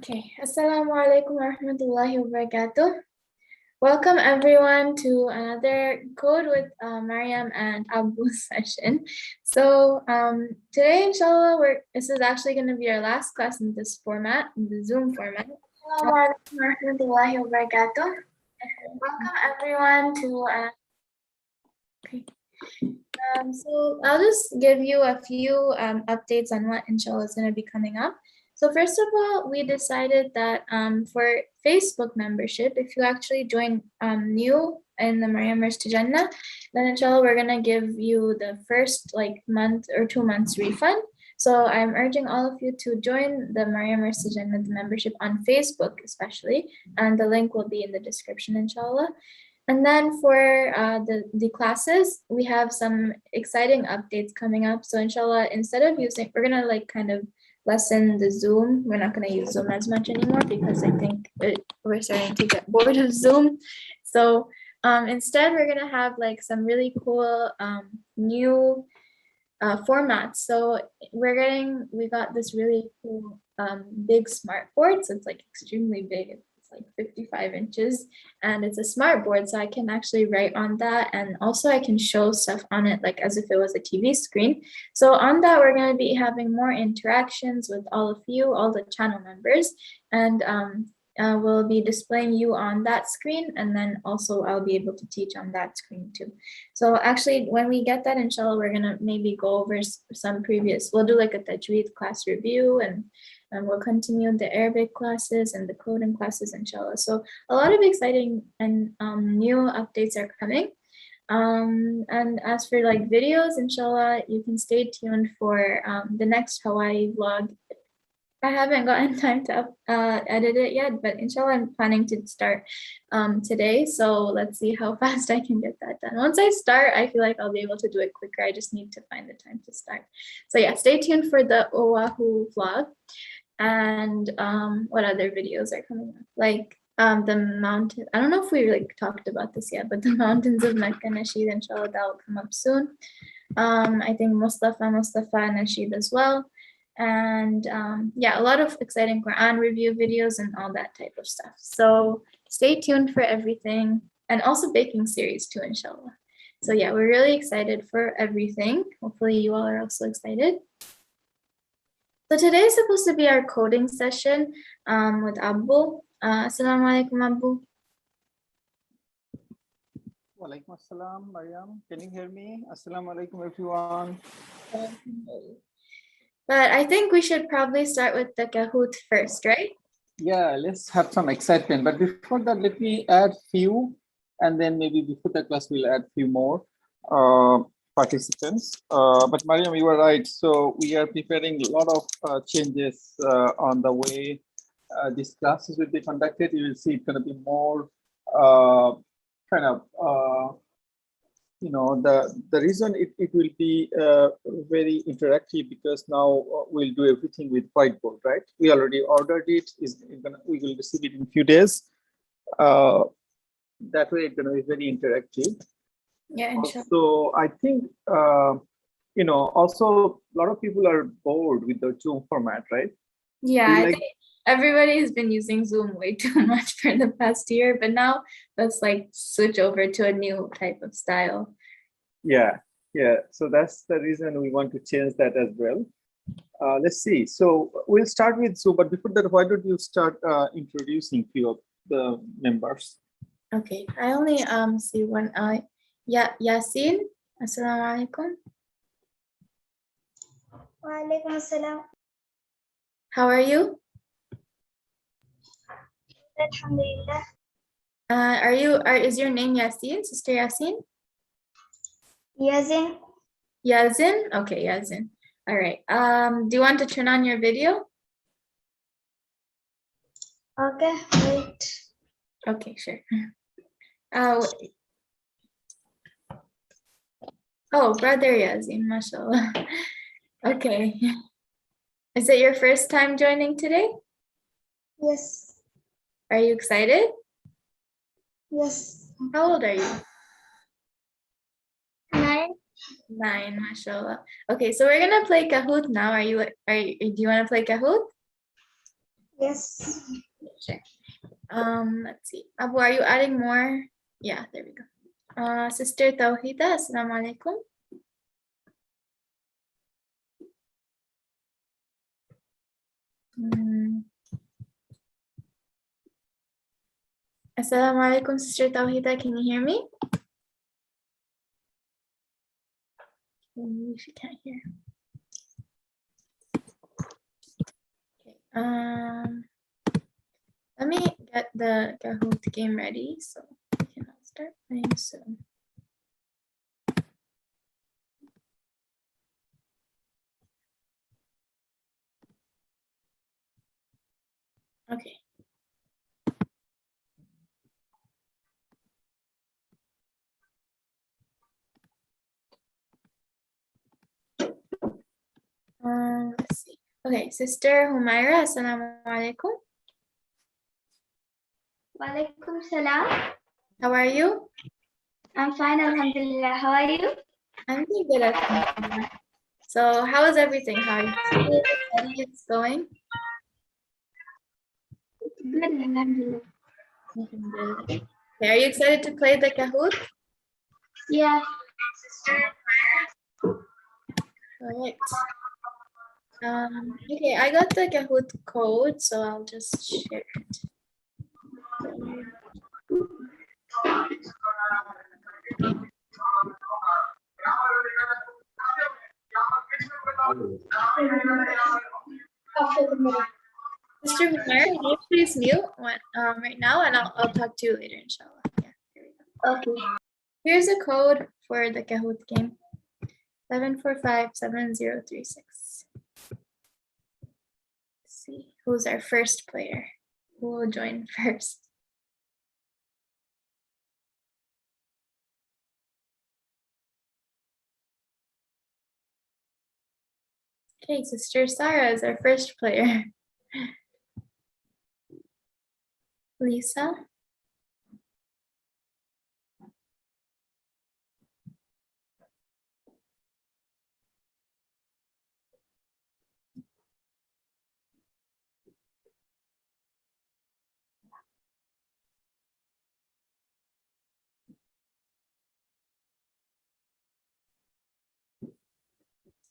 Okay, Assalamu alaikum warahmatullahi wabarakatuh. Welcome everyone to another Code with Maryam and Abu session. So today, inshallah, this is actually going to be our last class in this format, in the Zoom format. Assalamu alaikum warahmatullahi wabarakatuh. Welcome everyone to okay. So I'll just give you a few updates on what inshallah is going to be coming up. So first of all, we decided that for Facebook membership, if you actually join new in the Maryam Masud Jannah, then inshallah we're gonna give you the first month or 2 months refund. So I'm urging all of you to join the Maryam Masud Jannah membership on Facebook especially, and the link will be in the description inshallah. And then for the classes, we have some exciting updates coming up. So inshallah, instead of using, we're gonna kind of lessen the Zoom. We're not going to use Zoom as much anymore because I think we're starting to get bored of Zoom. So instead, we're going to have some really cool new formats. So we got this really cool big smart board. So it's extremely big. It's 55 inches and it's a smart board, so I can actually write on that, and also I can show stuff on it as if it was a TV screen. So on that, we're going to be having more interactions with all of you, all the channel members, and we'll be displaying you on that screen, and then also I'll be able to teach on that screen too. So actually, when we get that, inshallah, we're going to maybe go over some previous, we'll do a tajweed class review, and we'll continue the Arabic classes and the coding classes, inshallah. So a lot of exciting and new updates are coming. And as for videos, inshallah, you can stay tuned for the next Hawaii vlog. I haven't gotten time to edit it yet, but inshallah, I'm planning to start today. So let's see how fast I can get that done. Once I start, I feel like I'll be able to do it quicker. I just need to find the time to start. So yeah, stay tuned for the Oahu vlog. And what other videos are coming up? The mountain. I don't know if we talked about this yet, but the mountains of Mecca Nasheed, inshallah, that will come up soon. I think Mustafa Nasheed as well. And yeah, a lot of exciting Quran review videos and all that type of stuff. So stay tuned for everything, and also baking series too, inshallah. So yeah, we're really excited for everything. Hopefully you all are also excited. So today is supposed to be our coding session with Abu. Assalamu alaikum, Abu. Walaikum assalam, Maryam. Can you hear me? Assalamu alaikum, everyone. But I think we should probably start with the Kahoot first, right? Yeah, let's have some excitement. But before that, let me add few, and then maybe before the class, we'll add few more participants. But Maryam, you are right. So we are preparing a lot of changes on the way these classes will be conducted. You will see it's going to be more the reason it will be very interactive, because now we'll do everything with whiteboard, right? We already ordered it. We will receive it in a few days. That way it's going to be very interactive. Yeah, inshallah. So I think, also a lot of people are bored with the Zoom format, right? Yeah, I think everybody has been using Zoom way too much for the past year, but now let's switch over to a new type of style. Yeah. So that's the reason we want to change that as well. Let's see. So we'll start with Zoom, but before that, why don't you start introducing few of the members? Okay, I only see one. Yasin. Assalamu alaikum. Wa alaikum assalam. How are you? Alhamdulillah. Is your name Yasin, Sister Yasin? Yazin. Yazin? Okay, Yazin. All right. Do you want to turn on your video? Okay, wait. Okay, sure. Oh, brother Yazin, mashallah. Okay. Is it your first time joining today? Yes. Are you excited? Yes. How old are you? 9. 9, mashallah. Okay, so we're gonna play Kahoot now. Do you want to play Kahoot? Yes. Sure. Let's see. Abu, are you adding more? Yeah, there we go. Sister Tawhida, assalamu alaikum. Assalamu alaikum, Sister Tawhida. Can you hear me? She can't hear. Okay. Let me get the Kahoot game ready so we can all start playing soon. Okay. Let's see. Okay, Sister Humaira, assalamu alaikum. Walaikum salam. How are you? I'm fine, alhamdulillah. How are you? I'm doing good, alhamdulillah. So how is everything? How are you? Studies going? Good, alhamdulillah. Alhamdulillah. Okay, are you excited to play the Kahoot? Yeah. All right. Okay, I got the Kahoot code, so I'll just share it. Mr. Humaira, can you please mute right now, and I'll talk to you later, inshallah. Yeah, here we go. Okay. Here's a code for the Kahoot game. 7457036. Let's see who's our first player. Who will join first? Okay, Sister Sarah is our first player. Lisa.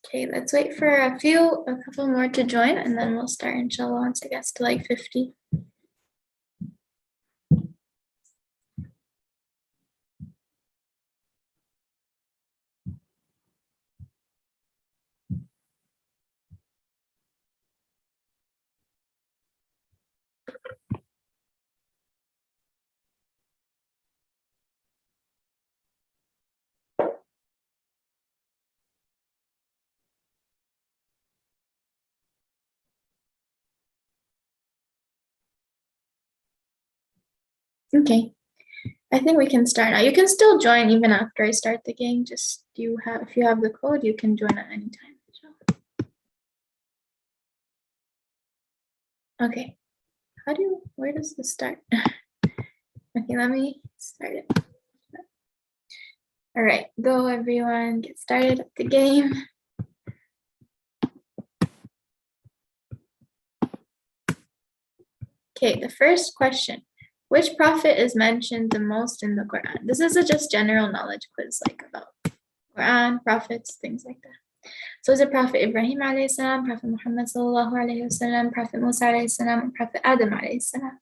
Okay, let's wait for a couple more to join, and then we'll start, inshallah, once it gets to like 50. Okay, I think we can start now. You can still join even after I start the game. Just if you have the code, you can join at any time. Okay, where does this start? Okay, let me start it. All right, go everyone, get started at the game. Okay, the first question. Which prophet is mentioned the most in the Quran? This is a just general knowledge quiz, like about Quran, prophets, things like that. So is it Prophet Ibrahim alayhi salam, Prophet Muhammad sallallahu alayhi wasallam, Prophet Musa alayhi salam, and Prophet Adam alayhi salam?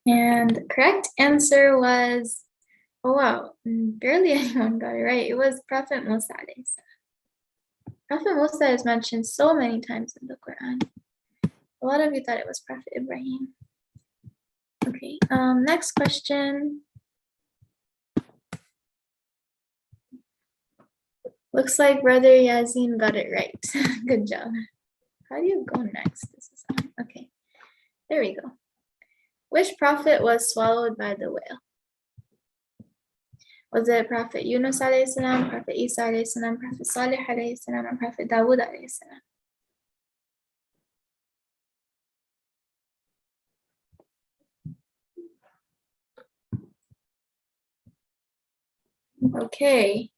And the correct answer was, oh wow, barely anyone got it right. It was Prophet Musa alayhi salam. Prophet Musa is mentioned so many times in the Quran. A lot of you thought it was Prophet Ibrahim. Okay, next question. Looks like Brother Yazin got it right. Good job. How do you go next? This is okay. There we go. Which prophet was swallowed by the whale? Was it Prophet Yunus alayhi salam, Prophet Isa alayhi salam, Prophet Salih alayhi salam, and Prophet Dawood alayhi salam? Okay,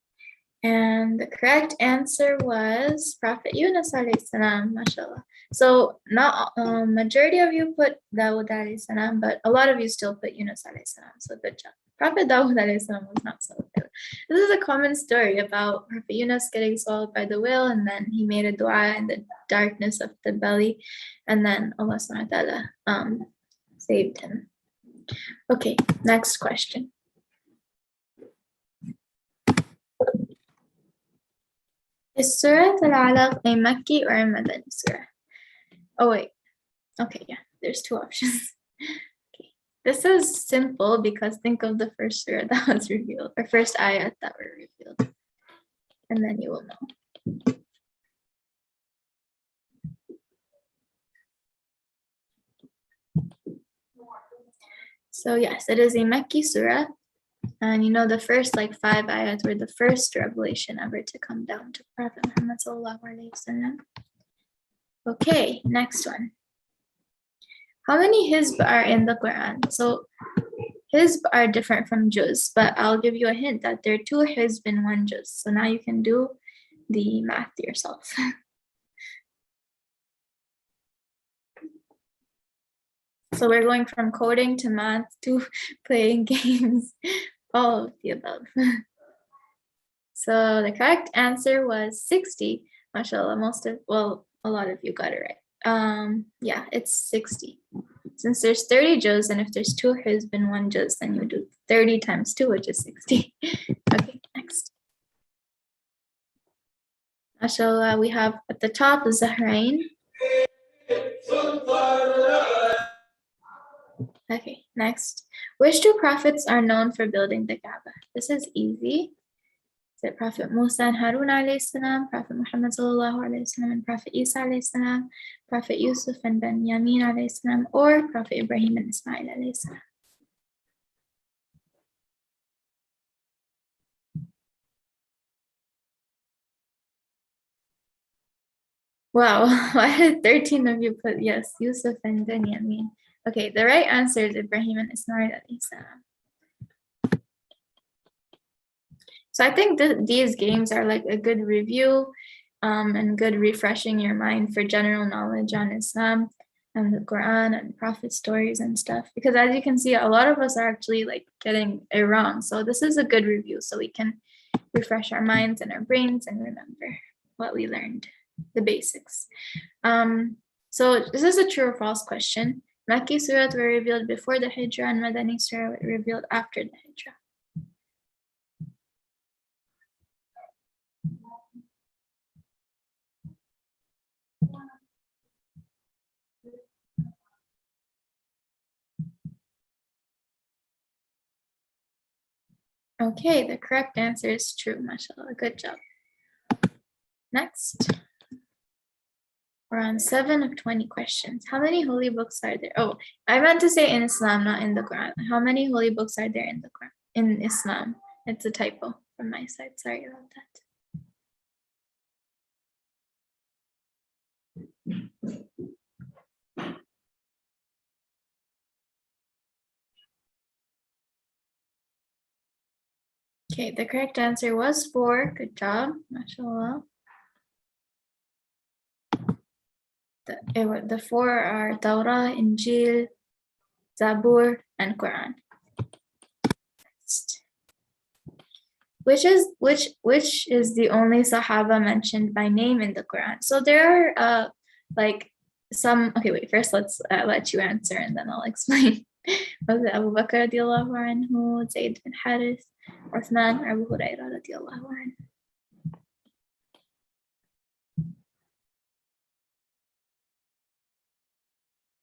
And the correct answer was Prophet Yunus alayhi salam, mashallah. So not majority of you put Dawud alayhi salam, but a lot of you still put Yunus alayhi salam. So good job. Prophet Dawud alayhi salam was not so good. This is a common story about Prophet Yunus getting swallowed by the whale, and then he made a dua in the darkness of the belly, and then Allah subhanahu wa ta'ala saved him. Okay, next question. Is Surah Al-Alaq a Makki or a Madani surah? Oh wait, okay, yeah, there's two options. Okay, this is simple because think of the first surah that was revealed, or first ayat that were revealed, and then you will know. So yes, it is a Makki surah, and you know the first like 5 ayat were the first revelation ever to come down to Prophet Muhammad sallallahu alaihi wasallam. Okay, next one. How many hizb are in the Quran? So hizb are different from juz, but I'll give you a hint that there are 2 hizb and 1 juz. So now you can do the math yourself. So we're going from coding to math to playing games, all of the above. So the correct answer was 60. MashaAllah, a lot of you got it right. Yeah, it's 60. Since there's 30 juz, and if there's 2 hizb and 1 juz, then you do 30 times 2, which is 60. Okay, next. MashaAllah, we have at the top Zahrain. Okay, next. Which 2 prophets are known for building the Kaaba? This is easy. Is it Prophet Musa and Harun alayhi salam, Prophet Muhammad sallallahu alayhi salam, and Prophet Isa alayhi salam, Prophet Yusuf and Benjamin alayhi salam, or Prophet Ibrahim and Ismail alayhi salam? Wow, why did 13 of you put yes, Yusuf and Benjamin? Okay, the right answer is Ibrahim and Ismail alayhi salam. So I think these games are like a good review and good refreshing your mind for general knowledge on Islam and the Quran and prophet stories and stuff. Because as you can see, a lot of us are actually like getting it wrong. So this is a good review so we can refresh our minds and our brains and remember what we learned, the basics. So this is a true or false question. Makki surah were revealed before the Hijrah and Madani surah were revealed after the Hijrah. Okay, the correct answer is true, mashallah. Good job. Next. We're on 7 of 20 questions. How many holy books are there? Oh, I meant to say in Islam, not in the Quran. How many holy books are there in the Quran? In Islam. It's a typo from my side. Sorry about that. Okay, the correct answer was 4. Good job, mashallah. The 4 are Torah, Injil, Zabur, and Quran. Next. Which is the only Sahaba mentioned by name in the Quran? So there are like some. Okay, wait. First, let's let you answer, and then I'll explain. Was it Abu Bakr radiallahu anhu, Zayd bin Harith, Uthman, or Abu Hurairah radiallahu anhu?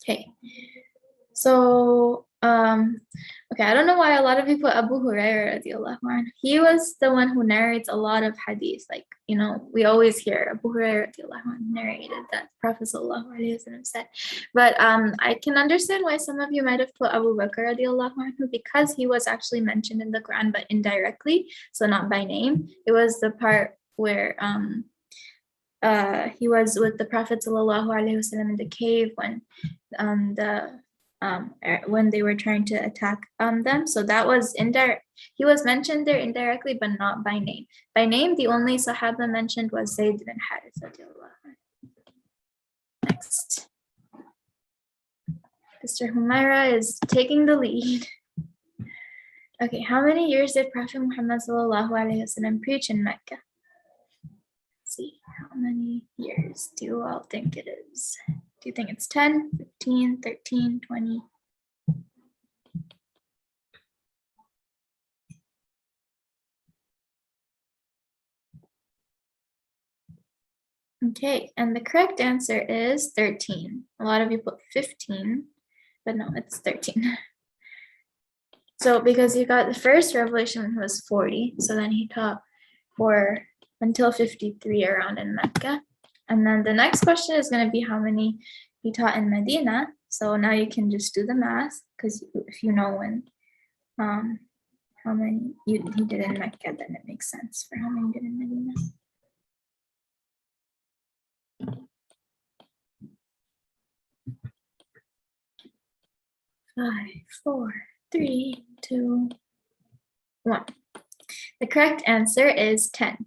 Okay, so okay, I don't know why a lot of people Abu Hurairah radiallahu anhu. He was the one who narrates a lot of hadith. Like, you know, we always hear Abu Hurairah radiallahu anhu narrated that Prophet sallallahu alaihi wasallam said. But I can understand why some of you might have put Abu Bakr radiallahu anhu because he was actually mentioned in the Quran, but indirectly, so not by name. It was the part where he was with the Prophet sallallahu alaihi wasallam in the cave when the when they were trying to attack them. So that was indirect. He was mentioned there indirectly, but not by name. By name, the only Sahaba mentioned was Zayd bin Harith. Next. Mr. Humaira is taking the lead. Okay, how many years did Prophet Muhammad sallallahu alaihi wasallam preach in Mecca? Let's see, how many years do you all think it is? Do you think it's 10, 15, 13, 20? Okay, and the correct answer is 13. A lot of you put 15, but no, it's 13. So because he got the first revelation when he was 40, so then he taught for until 53 around in Mecca. And then the next question is going to be how many he taught in Medina. So now you can just do the math, because if you know when how many he did in Mecca, then it makes sense for how many he did in Medina. 5, 4, 3, 2, 1. The correct answer is 10.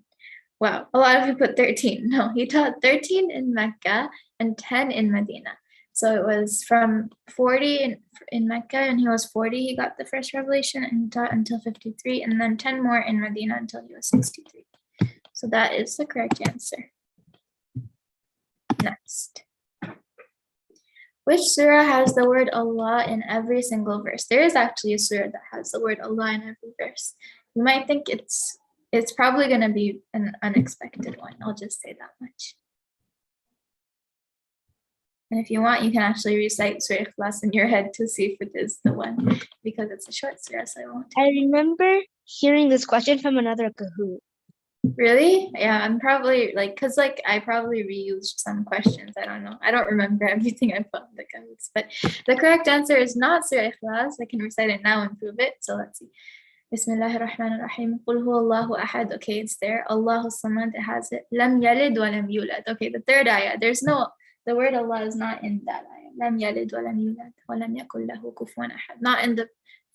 Wow, a lot of you put 13. No, he taught 13 in Mecca and 10 in Medina. So it was from 40 in Mecca, and he was 40, he got the first revelation, and he taught until 53, and then 10 more in Medina until he was 63. So that is the correct answer. Next. Which surah has the word Allah in every single verse? There is actually a surah that has the word Allah in every verse. You might think it's probably going to be an unexpected one. I'll just say that much. And if you want, you can actually recite Surah Ikhlas in your head to see if it is the one, because it's a short surah, so I won't. I remember hearing this question from another Kahoot. Really? Yeah, I'm probably because I probably reused some questions. I don't know. I don't remember everything I put in the comments, but the correct answer is not Surah Ikhlas. I can recite it now and prove it. So let's see. Bismillahir Rahmanir Rahim. Qul huwallahu ahad. Okay, it's there. Allahu samad. It has it. Lam yalid wa lam yulad. Okay, the third ayah. The word Allah is not in that ayah. Lam yalid wa lam yulad wa lam yakul lahu kufuwan ahad. Not in the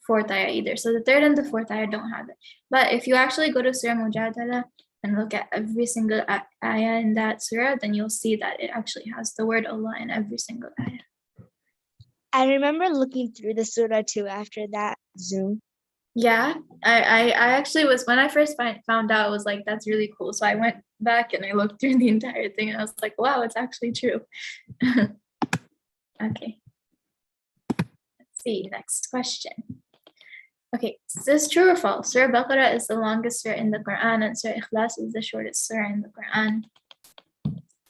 fourth ayah either. So the third and the fourth ayah don't have it. But if you actually go to Surah Mujadala and look at every single ayah in that surah, then you'll see that it actually has the word Allah in every single ayah. I remember looking through the surah too after that Zoom. Yeah, I actually was, when I first found out, I was like, that's really cool. So I went back and I looked through the entire thing, and I was like, wow, it's actually true. Okay. Let's see, next question. Okay, is this true or false? Surah Baqarah is the longest surah in the Quran, and Surah Ikhlas is the shortest surah in the Quran.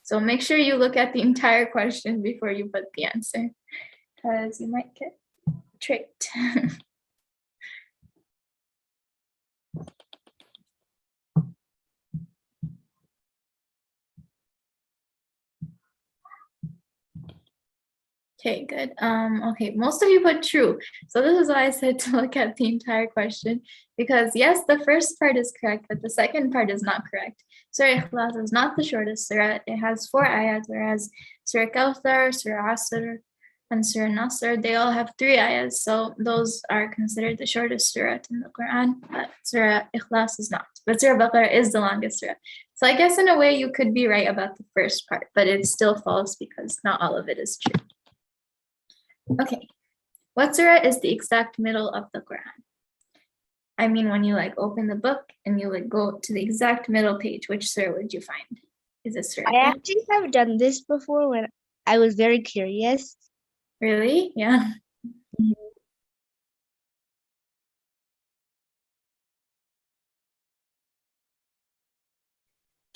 So make sure you look at the entire question before you put the answer, because you might get tricked. Okay, good. Okay, most of you put true. So this is why I said to look at the entire question, because yes, the first part is correct, but the second part is not correct. Surah Ikhlas is not the shortest surah. It has 4 ayahs, whereas Surah Kawthar, Surah Asr, and Surah Nasr, they all have 3 ayahs. So those are considered the shortest surah in the Quran, but Surah Ikhlas is not. But Surah Baqarah is the longest surah. So I guess in a way you could be right about the first part, but it's still false because not all of it is true. Okay, what surah is the exact middle of the Quran? I mean, when you open the book and you go to the exact middle page, which surah would you find? Is it surah? I actually have done this before when I was very curious. Really? Yeah.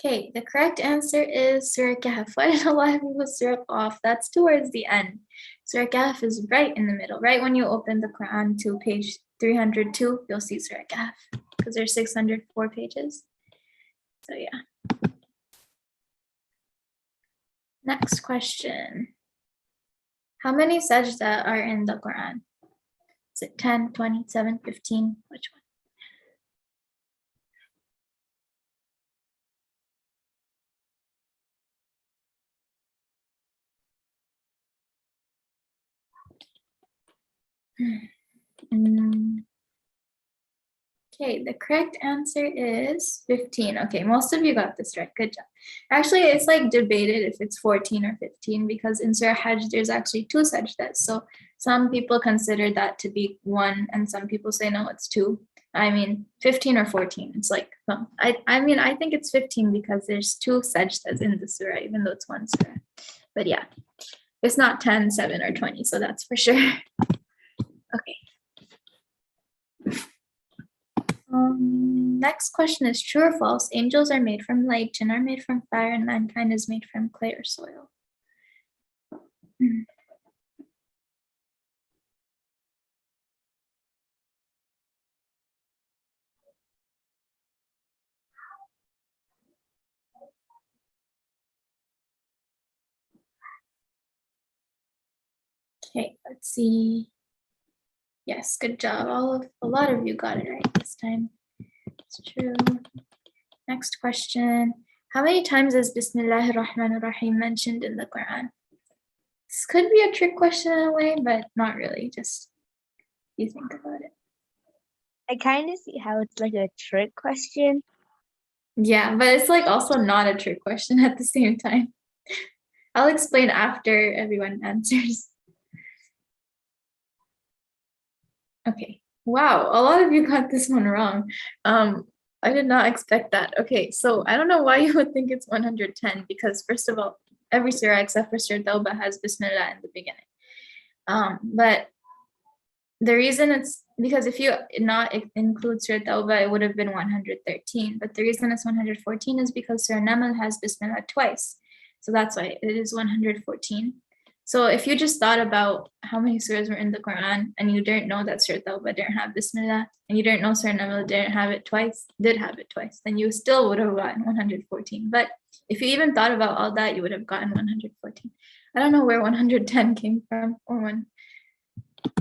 Okay, the correct answer is Surah Kahf. Why did a lot of people Surah Qaf? That's towards the end. Surah Kahf is right in the middle. Right when you open the Quran to page 302, you'll see Surah Kahf, because there's 604 pages. So yeah. Next question. How many sajda are in the Quran? Is it 10, 20, 7, 15? Which one? Mm. Okay, the correct answer is 15. Okay, most of you got this right. Good job. Actually, it's like debated if it's 14 or 15 because in Surah Hajj, there's actually two sajdas. So some people consider that to be one, and some people say no, it's two. I mean, 15 or 14. It's like, no. I mean, I think it's 15 because there's two sajdas in the surah, even though it's one surah. But yeah, it's not 10, 7, or 20. So that's for sure. Okay. Next question is true or false? Angels are made from light, jinn are made from fire, and mankind is made from clay or soil. Okay, let's see. Yes, good job. A lot of you got it right this time. It's true. Next question. How many times is Bismillahir Rahmanir Rahim mentioned in the Quran? This could be a trick question in a way, but not really. Just you think about it. I kind of see how it's like a trick question. Yeah, but it's like also not a trick question at the same time. I'll explain after everyone answers. Okay. Wow, a lot of you got this one wrong. I did not expect that. Okay, so I don't know why you would think it's 110 because first of all, every surah except for Surah Tawbah has Bismillah in the beginning. But the reason it's because if you not include Surah Tawbah, it would have been 113. But the reason it's 114 is because Surah Naml has Bismillah twice. So that's why it is 114. So if you just thought about how many surahs were in the Quran and you didn't know that Surah Tawbah didn't have Bismillah and you didn't know Surah Naml did have it twice, then you still would have gotten 114. But if you even thought about all that, you would have gotten 114. I don't know where 110 came from or when.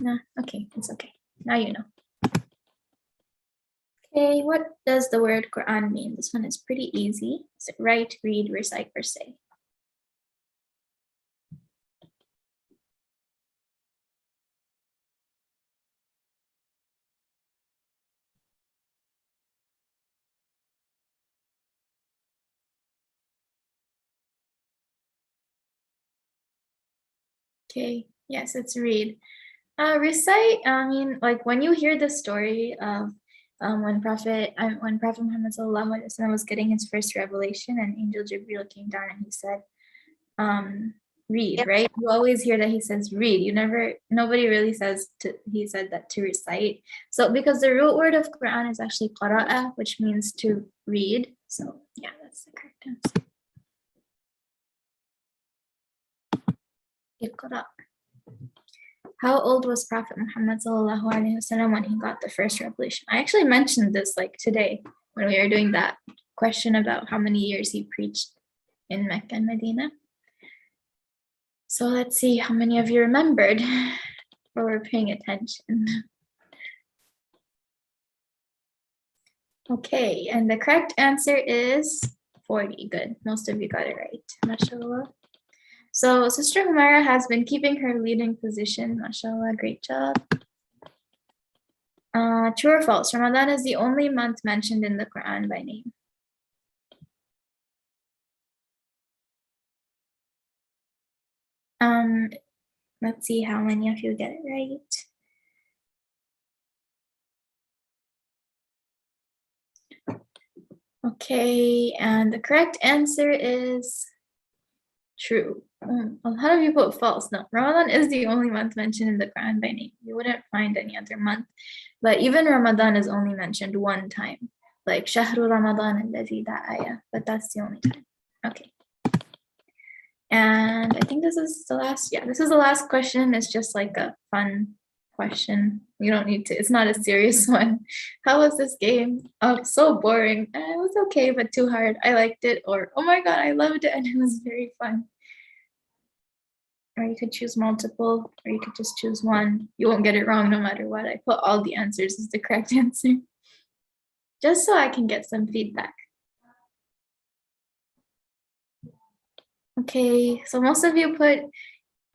No, okay, it's okay. Now you know. Okay, what does the word Quran mean? This one is pretty easy. Is it write, read, recite, or say? Okay, yes, it's read. Recite, I mean, like when you hear the story of when Prophet Muhammad sallallahu alaihi wasallam was getting his first revelation and Angel Jibril came down and he said, read, Yep. right? You always hear that he says read. Nobody really says he said that to recite. So because the root word of Quran is actually qara'a, which means to read. So yeah, that's the correct answer. Iqra. How old was Prophet Muhammad sallallahu alaihi wasallam when he got the first revelation? I actually mentioned this like today when we were doing that question about how many years he preached in Mecca and Medina. So let's see how many of you remembered or were paying attention. Okay, and the correct answer is 40. Good. Most of you got it right. MashaAllah. So Sister Humaira has been keeping her leading position. MashaAllah, great job. True or false? Ramadan is the only month mentioned in the Quran by name. Let's see how many of you get it right. Okay, and the correct answer is true. A lot of you put false. No, Ramadan is the only month mentioned in the Quran by name. You wouldn't find any other month. But even Ramadan is only mentioned one time. Like Shahru Ramadan alladhi, that ayah. But that's the only time. Okay. And I think this is the last. Yeah, this is the last question. It's just like a fun question. You don't need to. It's not a serious one. How was this game? Oh, so boring. It was okay, but too hard. I liked it. Or oh my god, I loved it and it was very fun. Or you could choose multiple, or you could just choose one. You won't get it wrong no matter what. I put all the answers as the correct answer. Just so I can get some feedback. Okay, so most of you put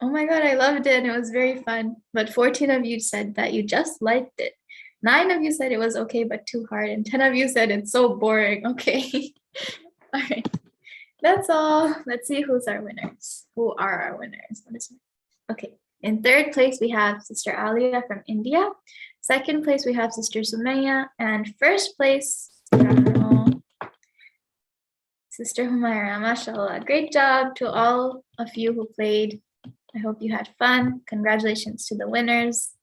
Oh my God, I loved it. It was very fun. But 14 of you said that you just liked it. 9 of you said it was okay, but too hard. And 10 of you said it's so boring. Okay. All right. That's all. Let's see who's our winners. Who are our winners? Okay. In third place, we have Sister Alia from India. Second place, we have Sister Sumaya. And first place, Sister Humaira. MashaAllah. Great job to all of you who played. I hope you had fun. Congratulations to the winners.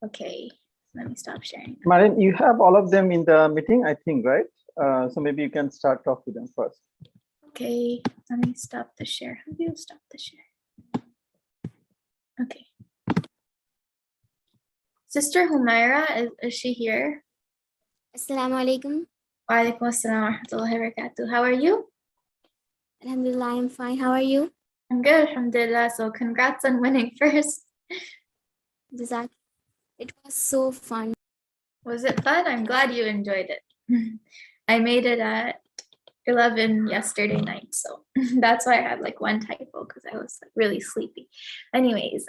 Okay, let me stop sharing. Maryam, you have all of them in the meeting, I think, right? So maybe you can start talk to them first. Okay, let me stop the share. How do you stop the share? Okay. Sister Humaira, is she here? Assalamu alaikum. Wa alaikum assalam wa rahmatullahi wa barakatuh. How are you? Alhamdulillah, I'm fine. How are you? I'm good, alhamdulillah. So congrats on winning first. Jazak. It was so fun. Was it fun? I'm glad you enjoyed it. I made it at 11 yesterday night, so that's why I had like one typo because I was like really sleepy. Anyways,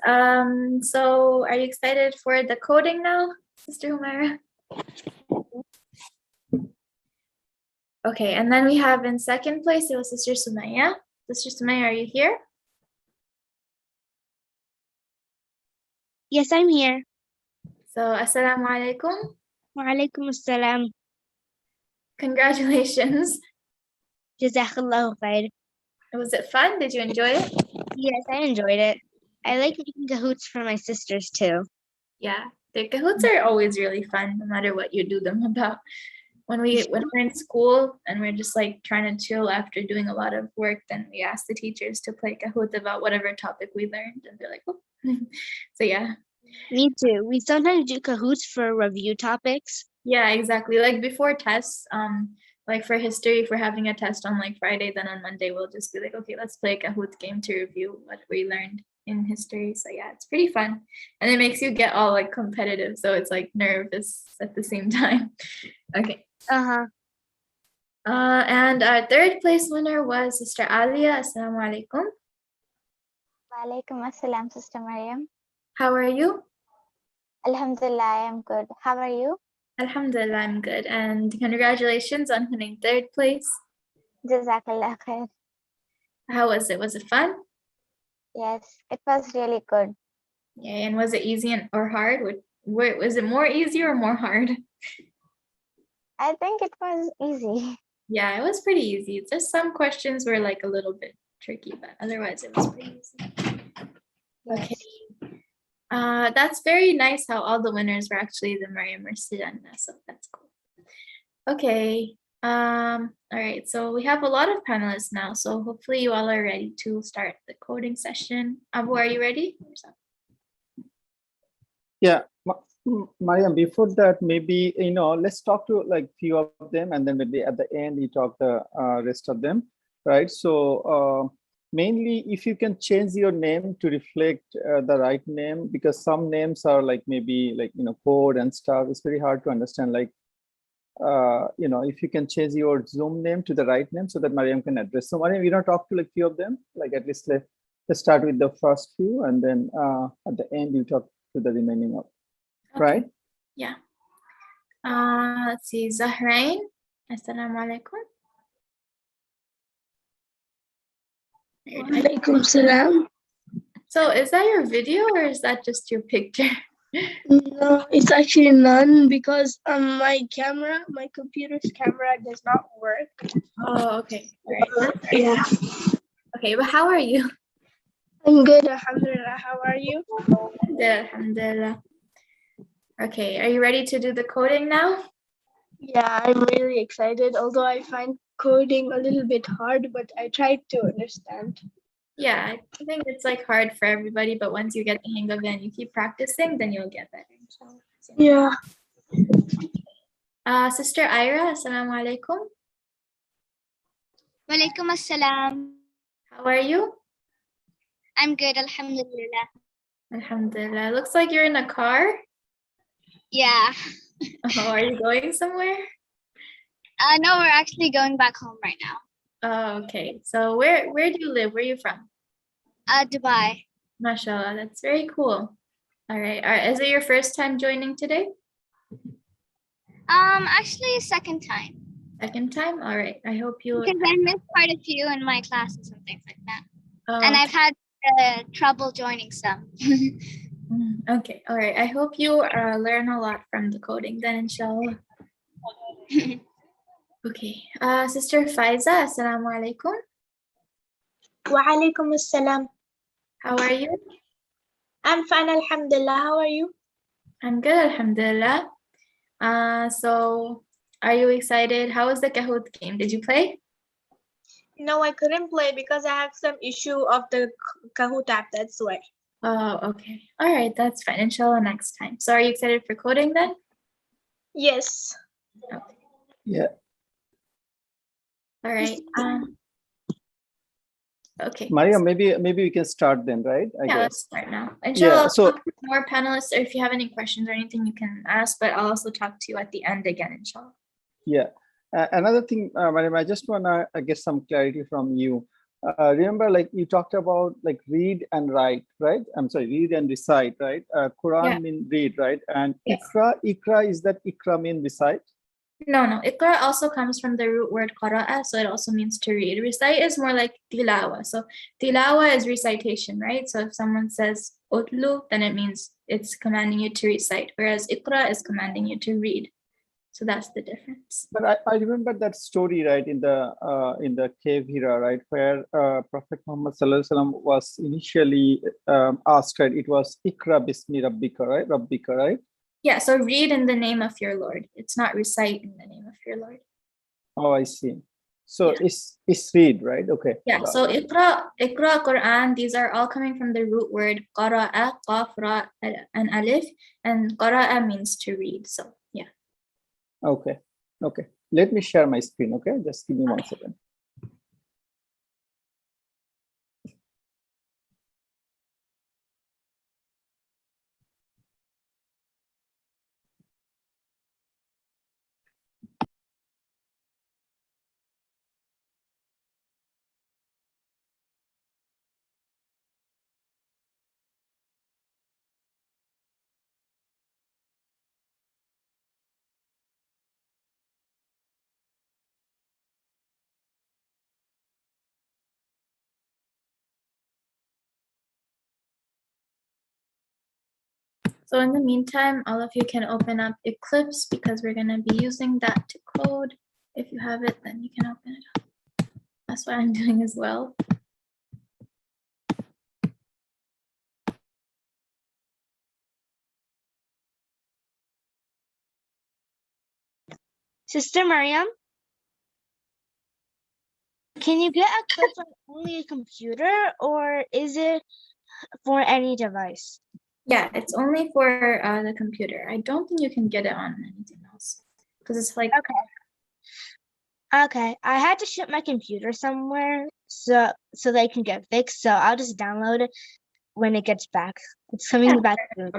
so are you excited for the coding now, Sister Humaira? Okay, and then we have in second place, it was Sister Sumaya. Sister Sumaya, are you here? Yes, I'm here. So, assalamu alaikum. Wa alaikum assalam. Congratulations. Jazakallahu khair. Was it fun? Did you enjoy it? Yes, I enjoyed it. I like making Kahoots for my sisters too. Yeah, the Kahoots are always really fun, no matter what you do them about. When we're in school and we're just like trying to chill after doing a lot of work, then we ask the teachers to play Kahoot about whatever topic we learned, and they're like, oh. So yeah. Me too. We sometimes do Kahoots for review topics. Yeah, exactly. Like before tests, like for history, if we're having a test on like Friday, then on Monday we'll just be like, okay, let's play a Kahoot game to review what we learned in history. So yeah, it's pretty fun. And it makes you get all like competitive. So it's like nervous at the same time. Okay. Uh-huh. And our third place winner was Sister Alia. Assalamu alaikum. Walaikum assalam, Sister Maryam. How are you? Alhamdulillah, I am good. How are you? Alhamdulillah, I'm good. And congratulations on winning third place. Jazakallah khair. How was it? Was it fun? Yes, it was really good. Yeah, and was it easy or hard? Was it more easy or more hard? I think it was easy. Yeah, it was pretty easy. Just some questions were like a little bit tricky, but otherwise it was pretty easy. Okay. That's very nice how all the winners were actually the Maryam Masud, so that's cool. Okay. All right, so we have a lot of panelists now, so hopefully you all are ready to start the coding session. Abu, are you ready? Yeah, Maryam, before that, maybe, let's talk to like few of them, and then maybe at the end, we talk the rest of them, right? So mainly, if you can change your name to reflect the right name, because some names are like maybe like, code and stuff, it's very hard to understand. Like, if you can change your Zoom name to the right name so that Maryam can address. So Maryam, talk to like few of them, like at least let's start with the first few, and then at the end, you talk to the remaining of, right? Yeah. Let's see, Zahrain. Assalamu alaikum. Alaikum salam. So is that your video or is that just your picture? No, it's actually none because my computer's camera does not work. Oh, okay. All right. Yeah. Okay, but how are you? I'm good, alhamdulillah. How are you? Good, alhamdulillah. Okay, are you ready to do the coding now? Yeah, I'm really excited, although I find coding a little bit hard, but I tried to understand. Yeah, I think it's like hard for everybody, but once you get the hang of it and you keep practicing, then you'll get better. Yeah. Sister Ira, assalamu alaikum. Walaikum assalam. How are you? I'm good, alhamdulillah. Alhamdulillah. Looks like you're in a car. Yeah. Oh, are you going somewhere? No, we're actually going back home right now. Oh, okay. So where do you live? Where are you from? Dubai. Mashallah, that's very cool. All right. Is it your first time joining today? Actually, second time Second time? All right. I hope you. because I missed quite a few in my classes and things like that, and Oh, I've had trouble joining some. okay. All right. I hope you learn a lot from the coding then, inshallah. Okay. Sister Faiza, assalamu alaikum. Wa alaikum assalam. How are you? I'm fine, alhamdulillah. How are you? I'm good, alhamdulillah. So are you excited? How was the Kahoot game? Did you play? No, I couldn't play because I have some issue of the Kahoot app. That's why. Oh, okay. All right, that's fine. Inshallah next time. So are you excited for coding then? Yes. Yeah. All right. Okay. Maryam, maybe we can start then, right? I Yeah, guess. let's start now. Inshallah, Yeah. I'll So talk to more panelists, or if you have any questions or anything, you can ask, but I'll also talk to you at the end again, inshallah. yeah. Another thing, Maryam, I just wanna get some clarity from you. Remember, like you talked about like read and write, right? I'm sorry, read and recite, right? Quran Yeah. mean read, right? And Yes. ikra, is that ikra mean recite? No, Iqra also comes from the root word qara'a, so it also means to read. Recite is more like tilawa. So tilawa is recitation, right? So if someone says utlu, then it means it's commanding you to recite, whereas Iqra is commanding you to read. So that's the difference. But I remember that story, right, in the cave Hira, right, where Prophet Muhammad Sallallahu Alaihi Wasallam was initially asked, right? It was Ikra bismi rabbika, right? Rabbika, right? Yeah, so read in the name of your Lord. It's not recite in the name of your Lord. Oh, I see. So Yeah. it's read, right? Okay. Yeah, got so it. Iqra, Quran, these are all coming from the root word qara'a, qaf, ra, and alif, and qara'a means to read. So yeah. Okay. Okay. Let me share my screen. Okay, just give me 1 second. So in the meantime, all of you can open up Eclipse because we're gonna be using that to code. If you have it, then you can open it up. That's what I'm doing as well. Sister Maryam, can you get a clip on only a computer or is it for any device? Yeah, it's only for the computer. I don't think you can get it on anything else because it's like Okay, I had to ship my computer somewhere so they can get fixed. So I'll just download it when it gets back. It's coming back soon.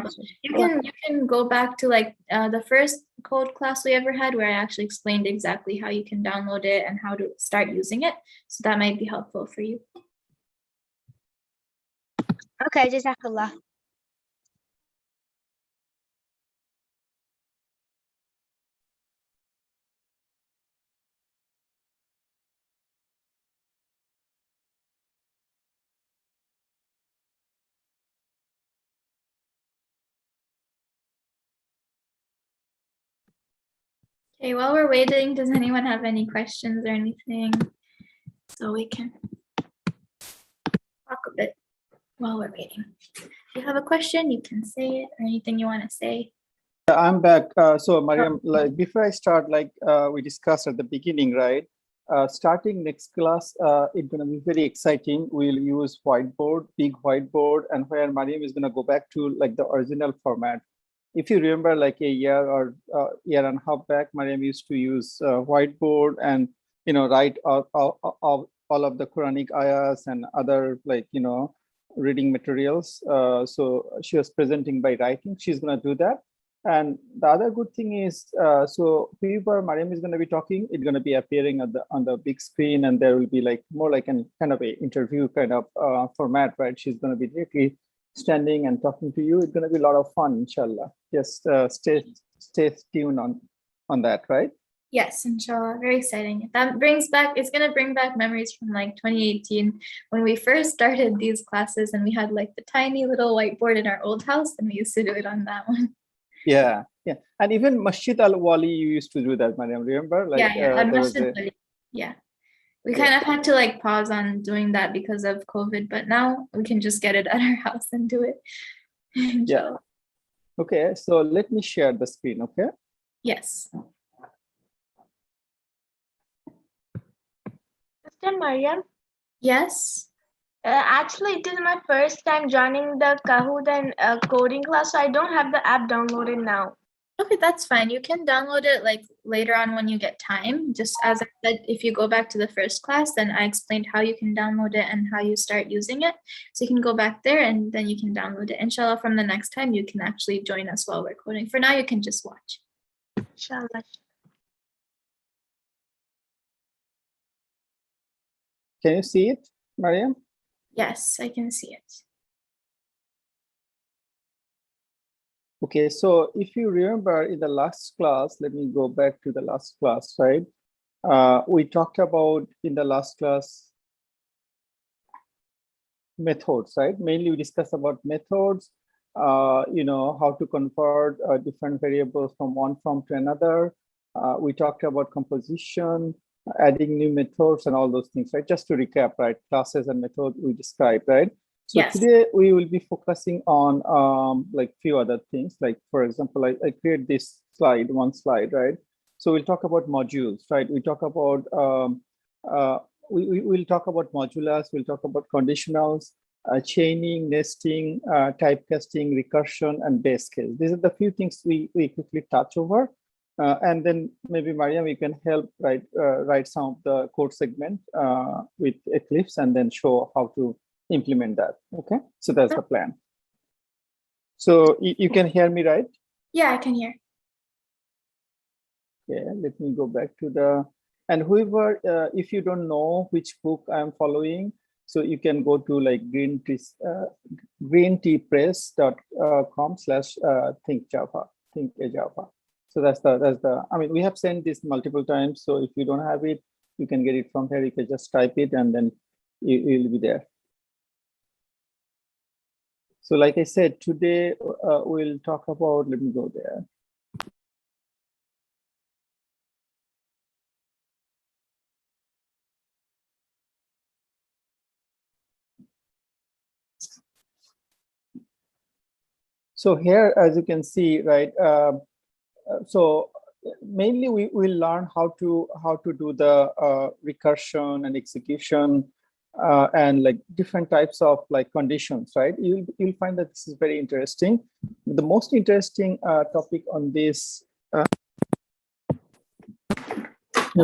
you can go back to like the first code class we ever had where I actually explained exactly how you can download it and how to start using it. So that might be helpful for you. Okay, Jazakallah. Okay, while we're waiting, does anyone have any questions or anything? So we can talk a bit while we're waiting. If you have a question, you can say it or anything you want to say. I'm back. So Maryam, like before I start, like we discussed at the beginning, right? Starting next class, it's gonna be very exciting. We'll use whiteboard, big whiteboard, and where Maryam is gonna go back to like the original format. If you remember, like a year or year and a half back, Maryam used to use whiteboard and write all of the Quranic ayahs and other like reading materials. So she was presenting by writing. She's gonna do that. And the other good thing is, so whoever Maryam is going to be talking, it's going to be appearing on the big screen, and there will be like more like an kind of a interview kind of format, right? She's going to be directly standing and talking to you. It's going to be a lot of fun, inshallah. Just stay tuned on that, right? Yes, inshallah. Very exciting. It's going to bring back memories from like 2018 when we first started these classes and we had like the tiny little whiteboard in our old house and we used to do it on that one. Yeah. And even Masjid Al-Wali, you used to do that, Maryam, remember? Like, Yeah. there was Yeah. We kind of had to like pause on doing that because of COVID, but now we can just get it at our house and do it. Yeah. Okay, so let me share the screen, okay? Yes. Sister Maryam, Yes. actually, it is my first time joining the Kahoot and coding class, so I don't have the app downloaded now. Okay, that's fine. You can download it like later on when you get time. Just as I said, if you go back to the first class, then I explained how you can download it and how you start using it. So you can go back there and then you can download it. Inshallah, from the next time, you can actually join us while we're coding. For now, you can just watch. Inshallah. Can you see it, Maryam? Yes, I can see it. Okay, so if you remember in the last class, let me go back to the last class, right? We talked about in the last class methods, right? Mainly we discussed about methods, how to convert different variables from one form to another. We talked about composition, adding new methods and all those things, right? Just to recap, right? Classes and methods we described, right? So Yes. today we will be focusing on like few other things. Like for example, I create this one slide, right? So we'll talk about modules, right? We talk about we'll talk about modulus. We'll talk about conditionals, chaining, nesting, typecasting, recursion, and base case. These are the few things we quickly touch over. And then maybe Maryam, you can help write some of the code segment with Eclipse and then show how to implement that. Okay, so that's the plan. So you can hear me, right? Yeah, I can hear. Yeah, let me go back to the, and whoever, if you don't know which book I'm following, so you can go to like greentpress.com/think-java. So that's the, I mean, we have sent this multiple times. So if you don't have it, you can get it from here. You can just type it and then you'll be there. So like I said, today we'll talk about, let me go there. So here, as you can see, right, so mainly we will learn how to do the recursion and execution and like different types of like conditions, right? You'll find that this is very interesting. The most interesting topic on this,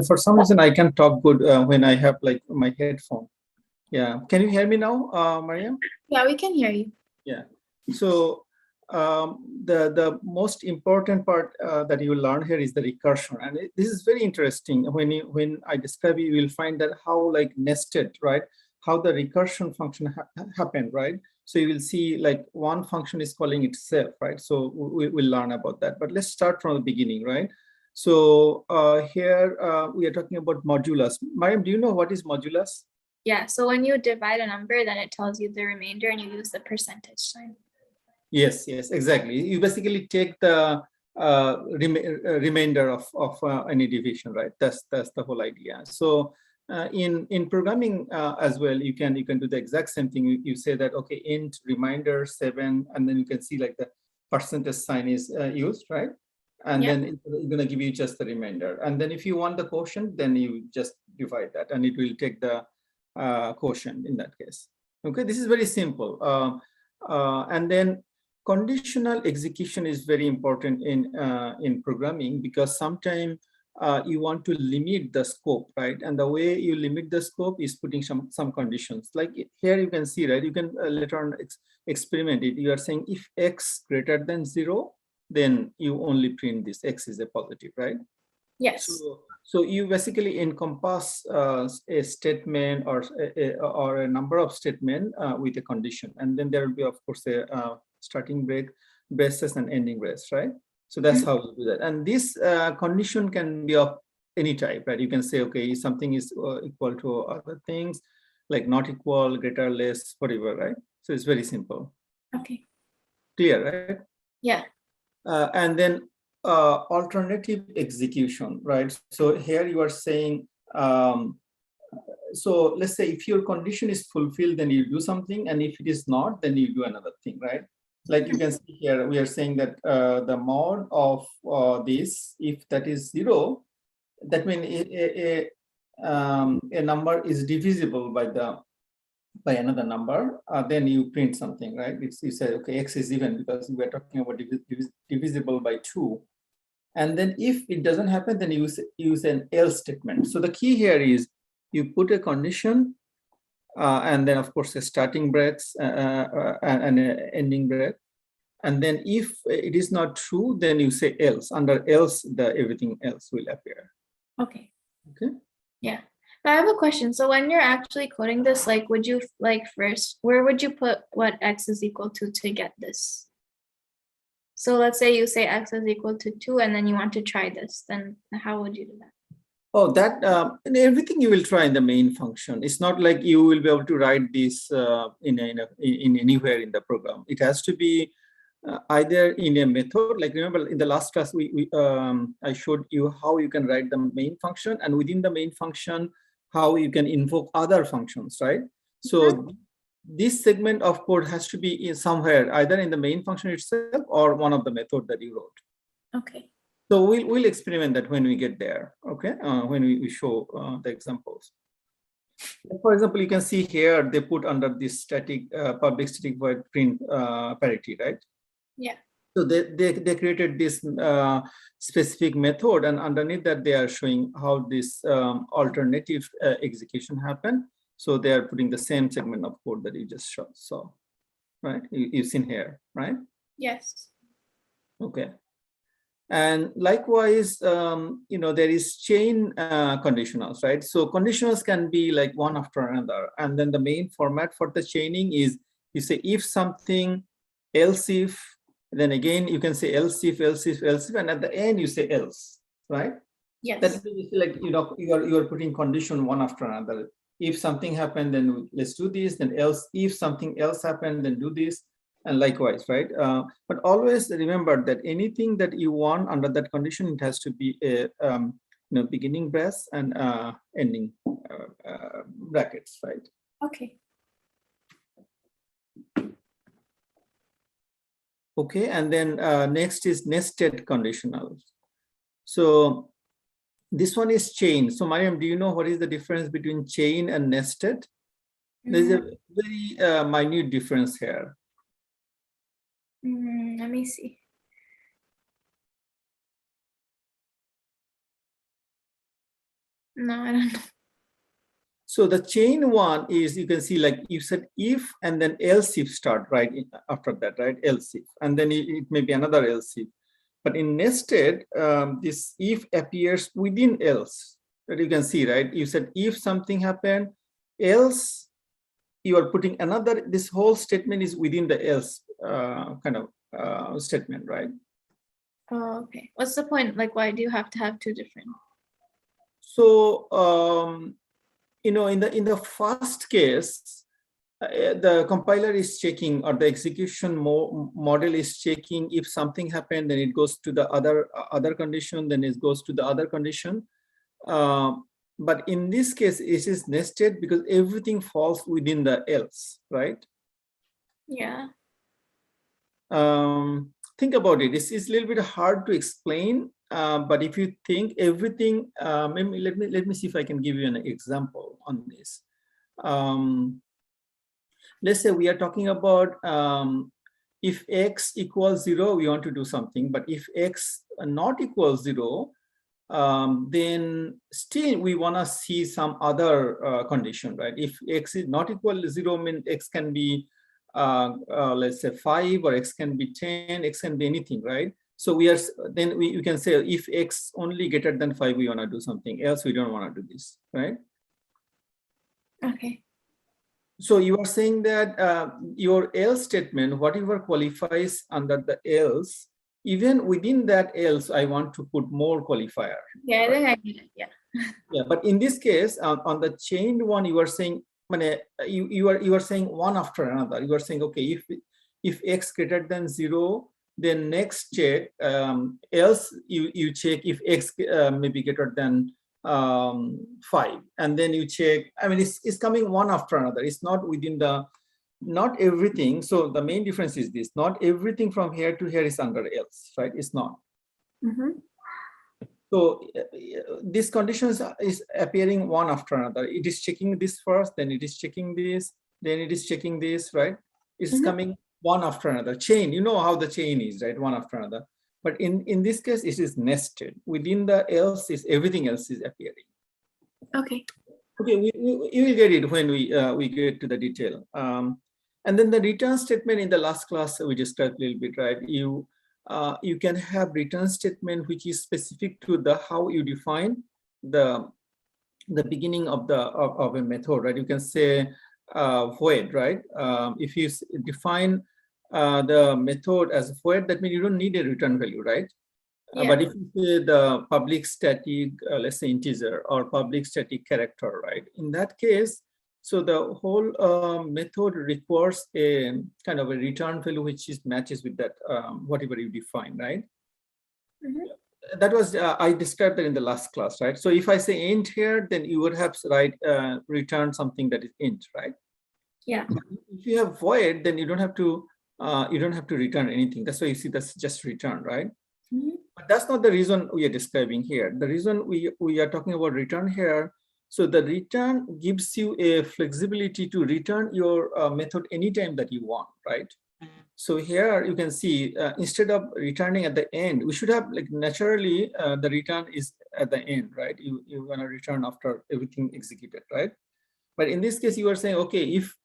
for some reason I can talk good when I have like my headphone. Yeah, can you hear me now, Maryam? Yeah, we can hear you. Yeah, so the most important part that you will learn here is the recursion, and this is very interesting. When I describe it, you will find that how like nested, right? How the recursion function happened, right? So you will see like one function is calling itself, right? So we'll learn about that. But let's start from the beginning, right? So here we are talking about modulus. Maryam, do you know what is modulus? Yeah, so when you divide a number, then it tells you the remainder and you use the percentage sign. Yes, exactly. You basically take the remainder of any division, right? That's the whole idea. So in programming as well, you can do the exact same thing. You say that, okay, int remainder 7, and then you can see like the percentage sign is used, right? And then it's going to give you just the remainder. And then if you want the quotient, then you just divide that, and it will take the quotient in that case. Okay, this is very simple. And then conditional execution is very important in programming, because sometimes you want to limit the scope, right? And the way you limit the scope is putting some conditions. Like here you can see, right? You can later on experiment it. You are saying if x greater than 0, then you only print this x is a positive, right? Yes. So you basically encompass a statement or a number of statements with a condition, and then there will be, of course, a starting break, braces, and ending brace, right? So that's how you do that. And this condition can be of any type, right? You can say, okay, something is equal to other things, like not equal, greater, less, whatever, right? So it's very simple. Okay. Clear, right? Yeah. And then alternative execution, right? So here you are saying, so let's say if your condition is fulfilled, then you do something, and if it is not, then you do another thing, right? Like you can see here, we are saying that the mod of this, if that is 0, that means a number is divisible by another number, then you print something, right? You say, okay, x is even, because we're talking about divisible by 2. And then if it doesn't happen, then you use an else statement. So the key here is you put a condition, and then of course a starting breaks and an ending break. And then if it is not true, then you say else. Under else, everything else will appear. Okay. Okay. Yeah. I have a question. So when you're actually coding this, like, would you first, where would you put what x is equal to get this? So let's say you say x is equal to 2, and then you want to try this, then how would you do that? Oh, that and everything you will try in the main function. It's not like you will be able to write this in anywhere in the program. It has to be either in a method. Like remember in the last class, I showed you how you can write the main function, and within the main function, how you can invoke other functions, right? So this segment of code has to be somewhere, either in the main function itself or one of the method that you wrote. Okay. So we'll experiment that when we get there, okay? When we show the examples. For example, you can see here, they put under this static, public static void print parity, right? Yeah. So they created this specific method, and underneath that they are showing how this alternative execution happened. So they are putting the same segment of code that you just saw, right? You've seen here, right? Yes. Okay. And likewise, there is chain conditionals, right? So conditionals can be like one after another. And then the main format for the chaining is you say if something, else if, then again, you can say else if, else if, else if, and at the end you say else, right? Yes. That means like, you are putting condition one after another. If something happened, then let's do this, then else, if something else happened, then do this. And likewise, right? But always remember that anything that you want under that condition, it has to be a beginning brace and ending brackets, right? Okay. Okay, and then next is nested conditionals. So this one is chain. So Maryam, do you know what is the difference between chain and nested? There's a very minute difference here. Let me see. No, I don't know. So the chain one is, you can see, like you said, if and then else if start right after that, right? Else if, and then it may be another else if. But in nested, this if appears within else. That you can see, right? You said if something happened, else you are putting another. This whole statement is within the else kind of statement, right? Oh, okay. What's the point? Like, why do you have to have two different? So in the first case, the compiler is checking, or the execution model is checking, if something happened, then it goes to the other condition, then it goes to the other condition. But in this case, it is nested because everything falls within the else, right? Yeah. Think about it. It's a little bit hard to explain, but if you think everything, maybe let me see if I can give you an example on this. Let's say we are talking about if x equals 0, we want to do something, but if x not equals 0, then still we want to see some other condition, right? If x is not equal to 0, means x can be let's say 5, or x can be 10, x can be anything, right? So then you can say if X only greater than 5, we want to do something else. We don't want to do this, right? Okay. So you are saying that your else statement, whatever qualifies under the else, even within that else, I want to put more qualifier. Yeah, I think I get it. Yeah. Yeah, but in this case, on the chained one, you are saying, you are saying one after another. You are saying, okay, if X greater than 0, then next check, else you check if X may be greater than 5, and then you check. I mean, it's coming one after another. It's not within the, not everything. So the main difference is this: not everything from here to here is under else, right? It's not. Mm-hmm. So this condition is appearing one after another. It is checking this first, then it is checking this, then it is checking this, right? It's coming one after another. Chain, you know how the chain is, right? One after another. But in this case, it is nested. Within the else is everything else is appearing. Okay. Okay, you will get it when we get to the detail. And then the return statement in the last class we described a little bit, right? You can have return statement which is specific to the how you define the beginning of a method, right? You can say void, right? If you define the method as void, that means you don't need a return value, right? Yeah. But if you say the public static, let's say integer or public static character, right? In that case, so the whole method requires a kind of a return value which is matches with that whatever you define, right? That was I described that in the last class, right? So if I say int here, then you would have to return something that is int, right? Yeah. If you have void, then you don't have to return anything. That's why you see that's just return, right? But that's not the reason we are describing here. The reason we are talking about return here. So the return gives you a flexibility to return your method anytime that you want, right? So here you can see instead of returning at the end, we should have like naturally the return is at the end, right? You're gonna return after everything executed, right? But in this case, you are saying, okay, if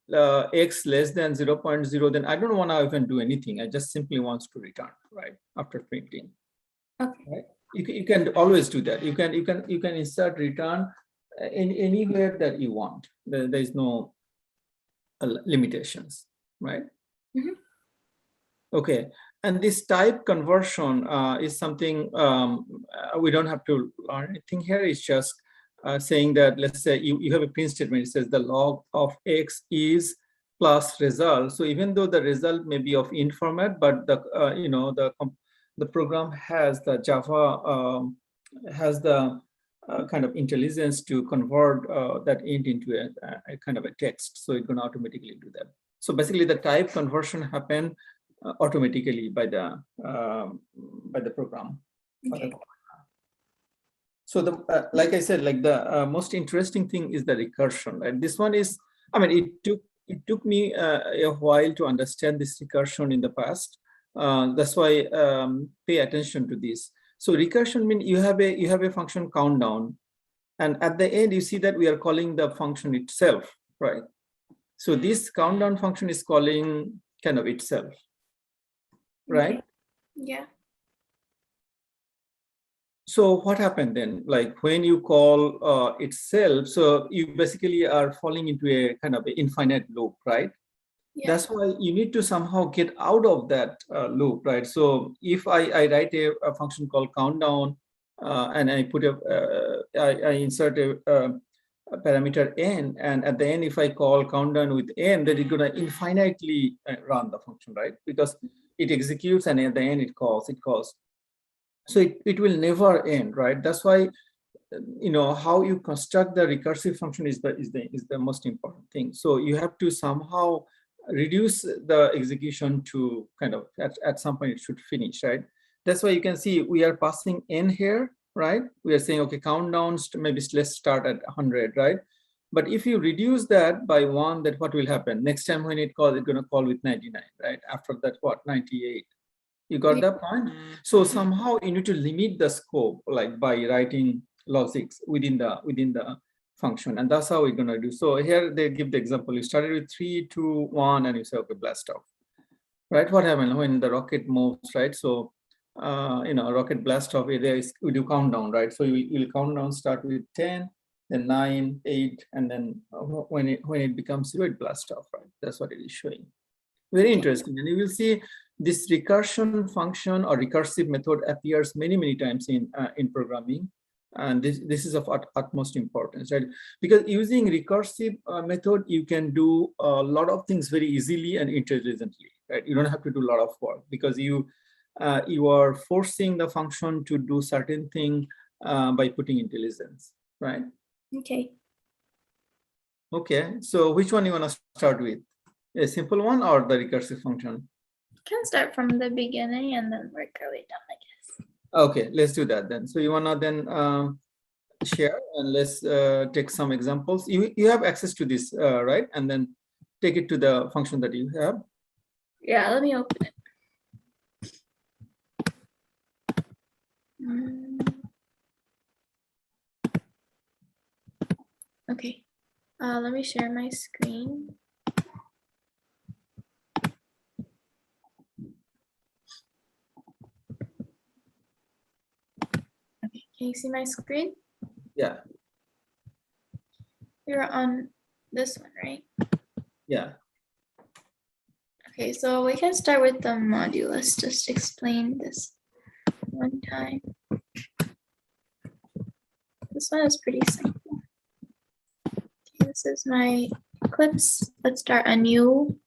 X less than 0.0, then I don't want to even do anything. I just simply wants to return, right? After printing. Okay. Right? You can always do that. You can insert return in anywhere that you want. There is no limitations, right? Okay, and this type conversion is something we don't have to learn anything here. It's just saying that, let's say you have a print statement. It says the log of X is plus result. So even though the result may be of int format, but the program has the Java has the kind of intelligence to convert that int into a kind of a text. So it can automatically do that. So basically, the type conversion happen automatically by the program. Okay. So like I said, like the most interesting thing is the recursion. Right? This one is, I mean, it took me a while to understand this recursion in the past. That's why pay attention to this. So recursion means you have a function countdown, and at the end you see that we are calling the function itself, right? So this countdown function is calling kind of itself, right? Okay. Yeah. So what happened then? Like when you call itself, so you basically are falling into a kind of an infinite loop, right? Yeah. That's why you need to somehow get out of that loop, right? So if I write a function called countdown and I put I insert a parameter n, and at the end, if I call countdown with n, then it's gonna infinitely run the function, right? Because it executes and at the end it calls. So it will never end, right? That's why how you construct the recursive function is the most important thing. So you have to somehow reduce the execution to kind of at some point it should finish, right? That's why you can see we are passing n here, right? We are saying, okay, countdowns to maybe let's start at 100, right? But if you reduce that by 1, then what will happen? Next time when it calls, it's going to call with 99, right? After that, what, 98? You got that point? So somehow you need to limit the scope, like by writing logics within the function, and that's how we're gonna do. So here they give the example. You started with 3, 2, 1, and you say, okay, blast off. Right? What happened when the rocket moves, right? So rocket blast off, we do countdown, right? So you'll count down, start with 10, then 9, 8, and then when it becomes 0, it blast off, right? That's what it is showing. Very interesting. And you will see this recursion function or recursive method appears many times in programming. And this is of utmost importance, right? Because using recursive method, you can do a lot of things very easily and intelligently, right? You don't have to do a lot of work because you are forcing the function to do certain thing by putting intelligence, right? Okay. Okay, so which one you want to start with? A simple one or the recursive function? Can start from the beginning and then work our way down, I guess. Okay, let's do that then. So you want to then share and let's take some examples. You have access to this, right? And then take it to the function that you have. Yeah, let me open it. Okay, let me share my screen. Okay, can you see my screen? Yeah. You're on this one, right? Yeah. Okay, so we can start with the module. Let's just explain this one time. This one is pretty simple. Okay, this is my Eclipse. Let's start a new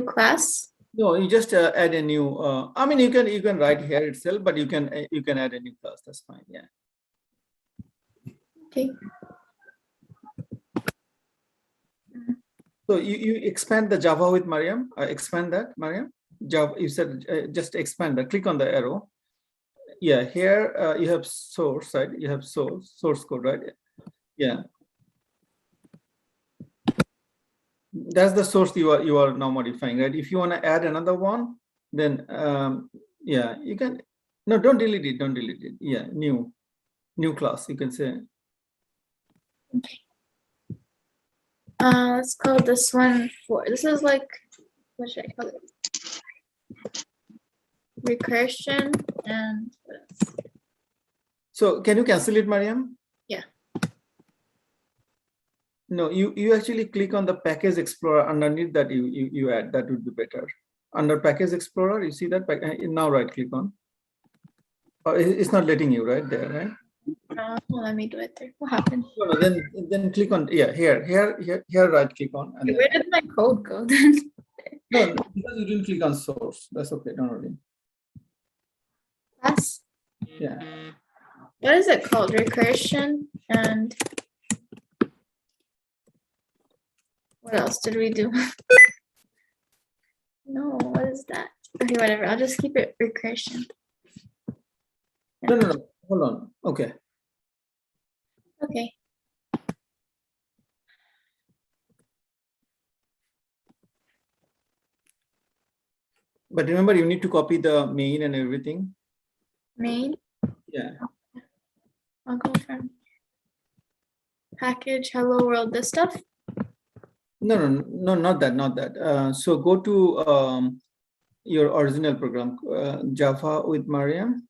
class. No, you just add a new. I mean, you can write here itself, but you can add a new class. That's fine. Yeah. Okay. So you expand the Java with Maryam. Expand that, Maryam. Java. You said just expand that. Click on the arrow. Yeah. Here you have source, right? You have source code, right? Yeah. That's the source you are now modifying, right? If you want to add another one, then yeah, you can. No, don't delete it. Don't delete it. Yeah, new class. You can say. Okay. Let's call this one this is like, what should I call it? Recursion and what else? So can you cancel it, Maryam? Yeah. No, you actually click on the package explorer underneath that you add. That would be better. Under package explorer, you see that now right click on. It's not letting you right there, right? Well, let me do it there. What happened? No, then click on here right click on. And Where did my code go then? No, because you didn't click on source. That's okay. Don't worry. Class. Yeah. What is it called? Recursion and what else did we do? No, what is that? Okay, whatever. I'll just keep it recursion. No. Hold on. Okay. Okay. But remember, you need to copy the main and everything. Main. Yeah. I'll go from package hello world, this stuff. No, not that. So go to your original program, Java with Maryam,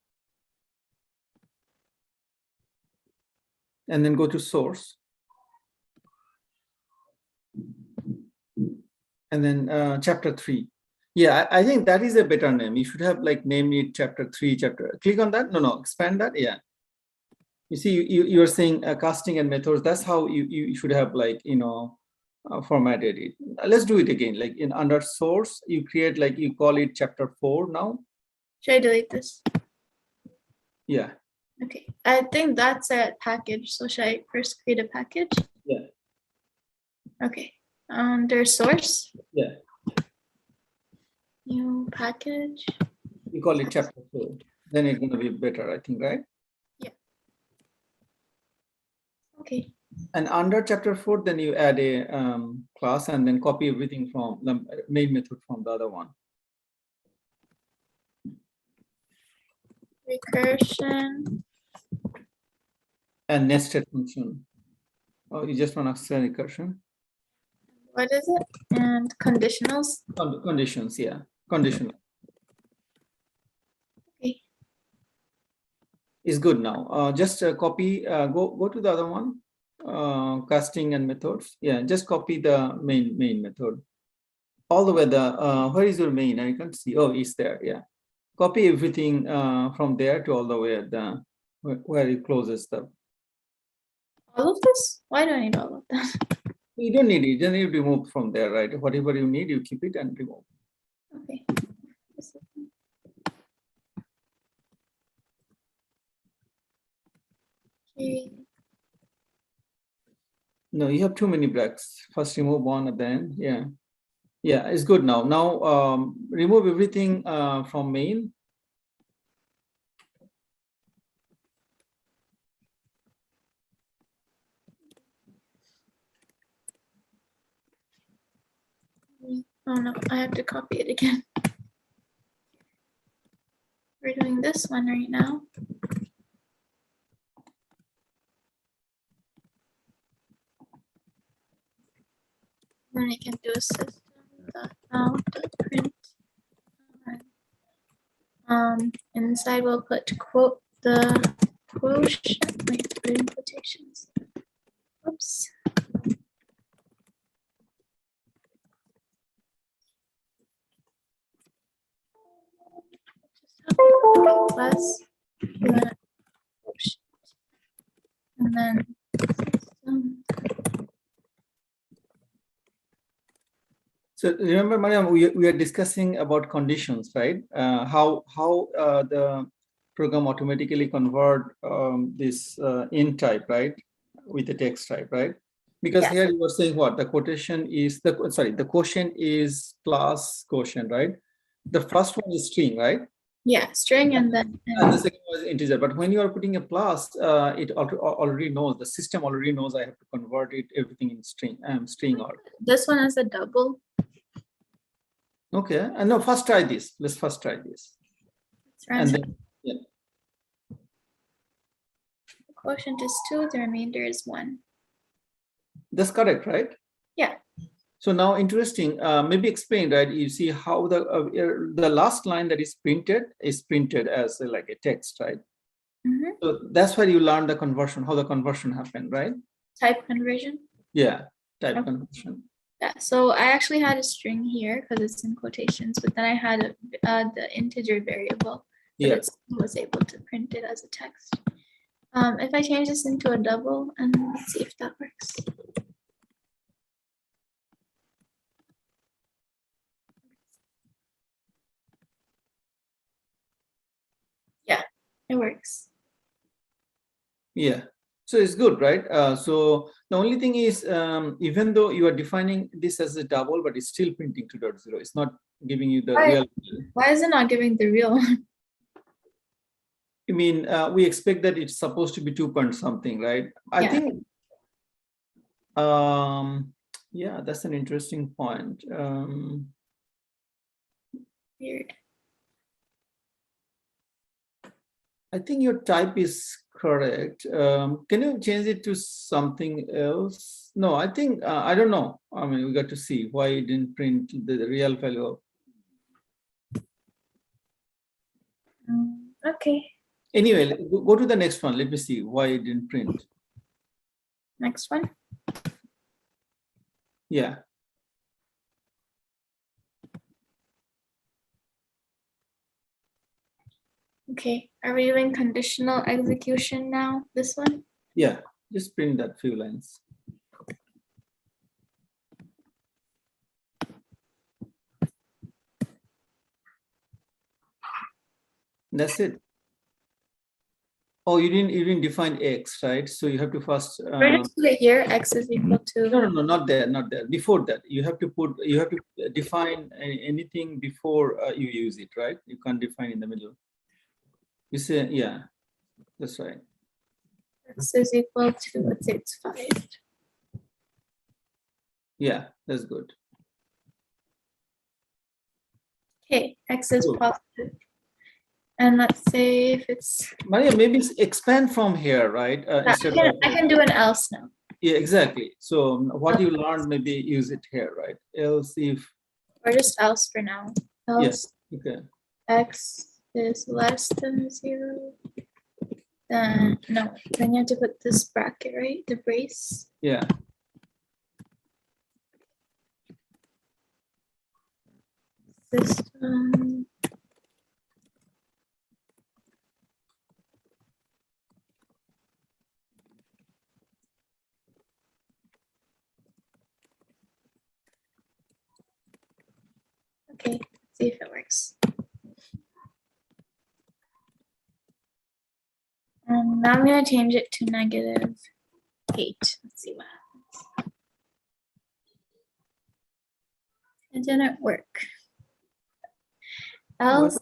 and then go to source, and then chapter 3. Yeah, I think that is a better name. You should have like named it chapter 3. Click on that. No, expand that. Yeah. You see, you're saying casting and methods. That's how you should have like formatted it. Let's do it again. Like in under source, you create like you call it chapter 4 now. Should I delete this? Yeah. Okay. I think that's a package. So should I first create a package? Yeah. Okay. Under source. Yeah. New package. You call it chapter 4. Then it's gonna be better, I think, right? Yeah. Okay. And under chapter 4, then you add a class and then copy everything from the main method from the other one. Recursion. And nested function. Oh, you just want to say recursion? What is it? And conditionals. Conditions, yeah. Conditional. Is good now. Just copy, go to the other one, casting and methods. Yeah, just copy the main method. All the way where is your main? I can't see. Oh, it's there. Yeah. Copy everything from there to all the way at the where it closes the. All of this? Why do I need all of that? You don't need it. You just need to remove from there, right? Whatever you need, you keep it and remove. Okay. Okay. No, you have too many breaks. First remove one and then, yeah. Yeah, it's good now. Now remove everything from main. Oh no, I have to copy it again. We're doing this one right now. Then I can do a system.out.print. Inside we'll put quote the quotient. Wait, put in quotations. Oops. Plus the quotient. And then So remember, Maryam, we are discussing about conditions, right? How the program automatically convert this int type, right, with the text type, right? Because yeah. here you were saying what the quotation is the quotient is class quotient, right? The first one is string, right? Yeah, string and then and the second one is integer. But when you are putting a plus, it already knows, the system already knows I have to convert it everything in string or. This one is a double. Okay, and no, first try this. Let's first try this. And then, yeah. The quotient is 2, the remainder is 1. That's correct, right? Yeah. So now interesting, maybe explain, right? You see how the last line that is printed as like a text, right? Mm-hmm. So that's where you learn the conversion, how the conversion happened, right? Type conversion. Yeah, type conversion. Yeah, so I actually had a string here because it's in quotations, but then I had the integer variable, but it was able to print it as a text. If I change this into a double, and let's see if that works. Yeah, it works. Yeah, so it's good, right? So the only thing is, even though you are defining this as a double, but it's still printing 2.0. It's not giving you the real. Why is it not giving the real one? I mean, we expect that it's supposed to be 2 point something, right? I think, yeah, that's an interesting point. Weird. I think your type is correct. Can you change it to something else? No, I think, I don't know. I mean, we got to see why it didn't print the real value. Okay. Anyway, go to the next one. Let me see why it didn't print. Next one. Yeah. Okay, are we doing conditional execution now? This one? Yeah, just print that few lines. That's it. Oh, you didn't define x, right? So you have to first. We're just put it here. X is equal to. No, not there, not there. Before that, you have to define anything before you use it, right? You can't define in the middle. You say, yeah, that's right. X is equal to, let's say it's 5. Yeah, that's good. Okay, X is positive. And let's say if it's. Maria, maybe expand from here, right? I can do an else now. Yeah, exactly. So what you learned, maybe use it here, right? Else if. Or just else for now. Else. Yes. Okay. X is less than 0. No, then you have to put this bracket, right? The brace. Yeah. System. Okay, let's see if it works. Now I'm gonna change it to -8. Let's see what happens. It didn't work. Else.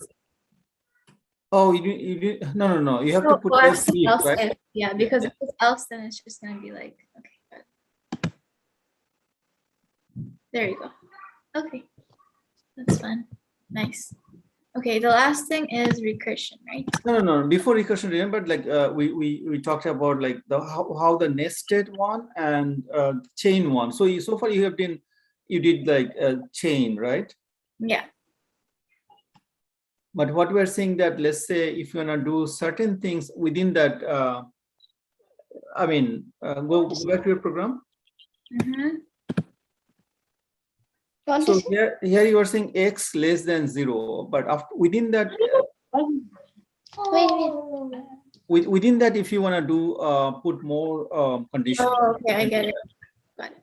Oh, you did no. You have to put else, else if, else right? if, yeah, because if it's else, then it's just gonna be like, okay, good. There you go. Okay, that's fun. Nice. Okay, the last thing is recursion, right? No. Before recursion, remember, like we talked about like the how the nested one and chain one. So so far you did like a chain, right? Yeah. But what we're saying that, let's say if you wanna do certain things within that, I mean, go back to your program. Mm-hmm. So here you are saying x less than 0, but after within that, within that, if you want to do put more conditions. Oh, okay, I get it. Got it.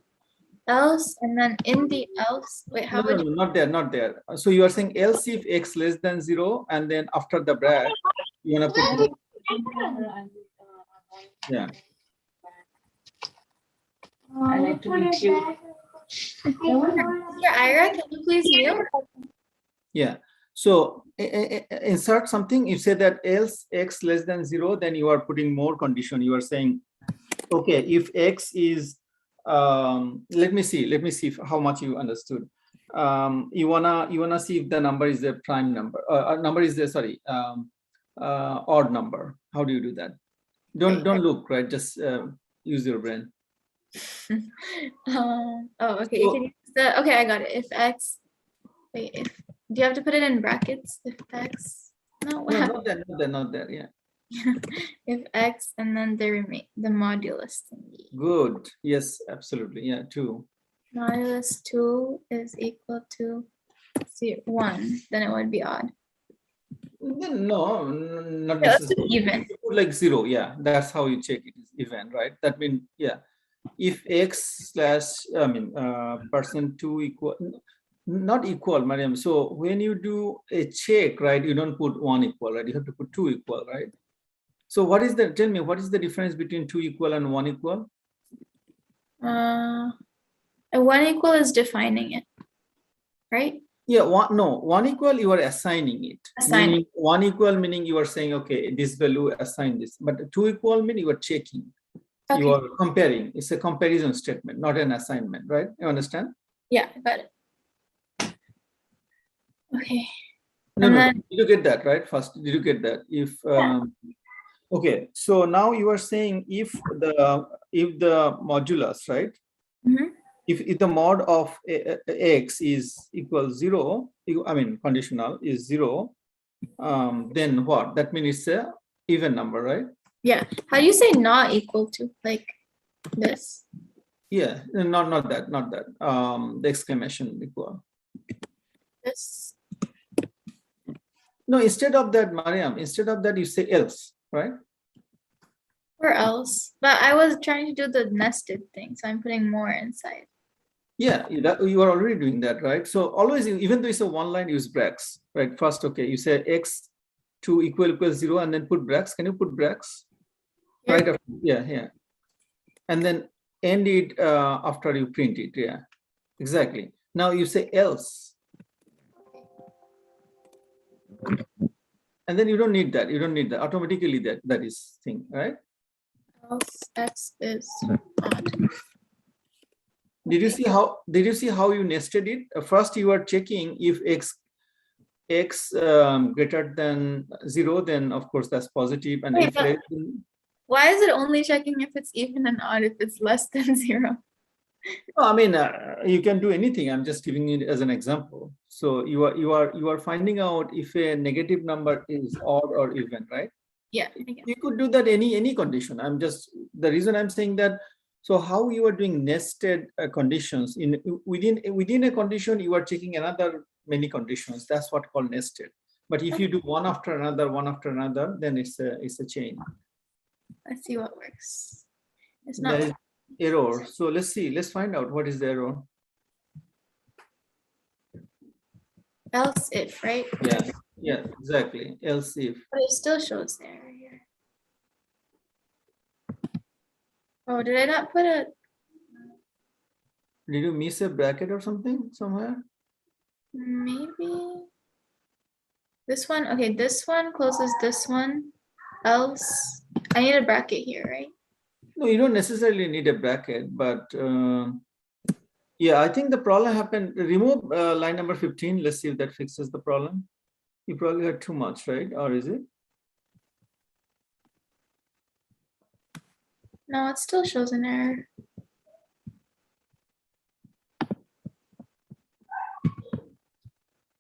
Else, and then in the else, wait, how would you? Not there. So you are saying else if x less than 0, and then after the bracket, you want to put more. Yeah. I like to be cute. Mr. Ira, can you please mute? Yeah. So insert something. You say that else x less than 0, then you are putting more condition. You are saying, okay, if x is, let me see how much you understood. You wanna see if the number is a prime number. Number is the odd number. How do you do that? Don't look, right? Just use your brain. Oh, okay. You can use okay, I got it. If x, wait, if do you have to put it in brackets? If x, no, what happened? Not there. Yeah. If x and then the modulus thingy. Good. Yes, absolutely. Yeah, 2. Modulus 2 is equal to 1, then it would be odd. No, not Yeah, let's do necessarily. even. Like 0. Yeah, that's how you check it is even, right? That means, yeah, if x slash %2 equal, not equal, Maryam. So when you do a check, right, you don't put 1 equal, right? You have to put 2 equal, right? So tell me, what is the difference between 2 equal and 1 equal? 1 equal is defining it, right? Yeah, 1 equal, you are assigning it. Assigning. 1 equal meaning you are saying, okay, this value assign this. But 2 equal meaning you are checking. Okay. You are comparing. It's a comparison statement, not an assignment, right? You understand? Yeah, got it. Okay. No. Did you get that, right? First, did you get that? If okay, so now you are saying if the modulus, right? Mm-hmm. If the mod of x is equal 0, I mean conditional is 0, then what? That means it's a even number, right? Yeah. How do you say not equal to, like this? Yeah, not that. The exclamation equal. This. No, instead of that, Maryam, you say else, right? Or else. But I was trying to do the nested thing, so I'm putting more inside. Yeah, you are already doing that, right? So always, even though it's a one line, use brackets, right? First, okay, you say x2 equals 0 and then put brackets. Can you put brackets? Yeah. Right? Yeah. And then end it after you print it. Yeah, exactly. Now you say else. And then you don't need that. Automatically that is thing, right? Else x is odd. Did you see how you nested it? First, you are checking if x greater than 0, then of course that's positive, and Wait, if less than, why is it only checking if it's even and odd if it's less than 0? no, I mean you can do anything. I'm just giving it as an example. So you are finding out if a negative number is odd or even, right? Yeah. I guess. You could do that any condition. The reason I'm saying that, so how you are doing nested conditions within a condition, you are checking another many conditions. That's what called nested. But if you do one after another, then it's a chain. Let's see what works. It's There not. is error. So let's find out what is the error. Else if, right? Yeah, exactly. Else if. But it still shows the error here. Oh, did I not put a? Did you miss a bracket or something somewhere? Maybe this one. Okay, this one closes this one. Else, I need a bracket here, right? No, you don't necessarily need a bracket, but yeah, I think the problem happened. Remove line number 15. Let's see if that fixes the problem. You probably had too much, right? Or is it? No, it still shows an error.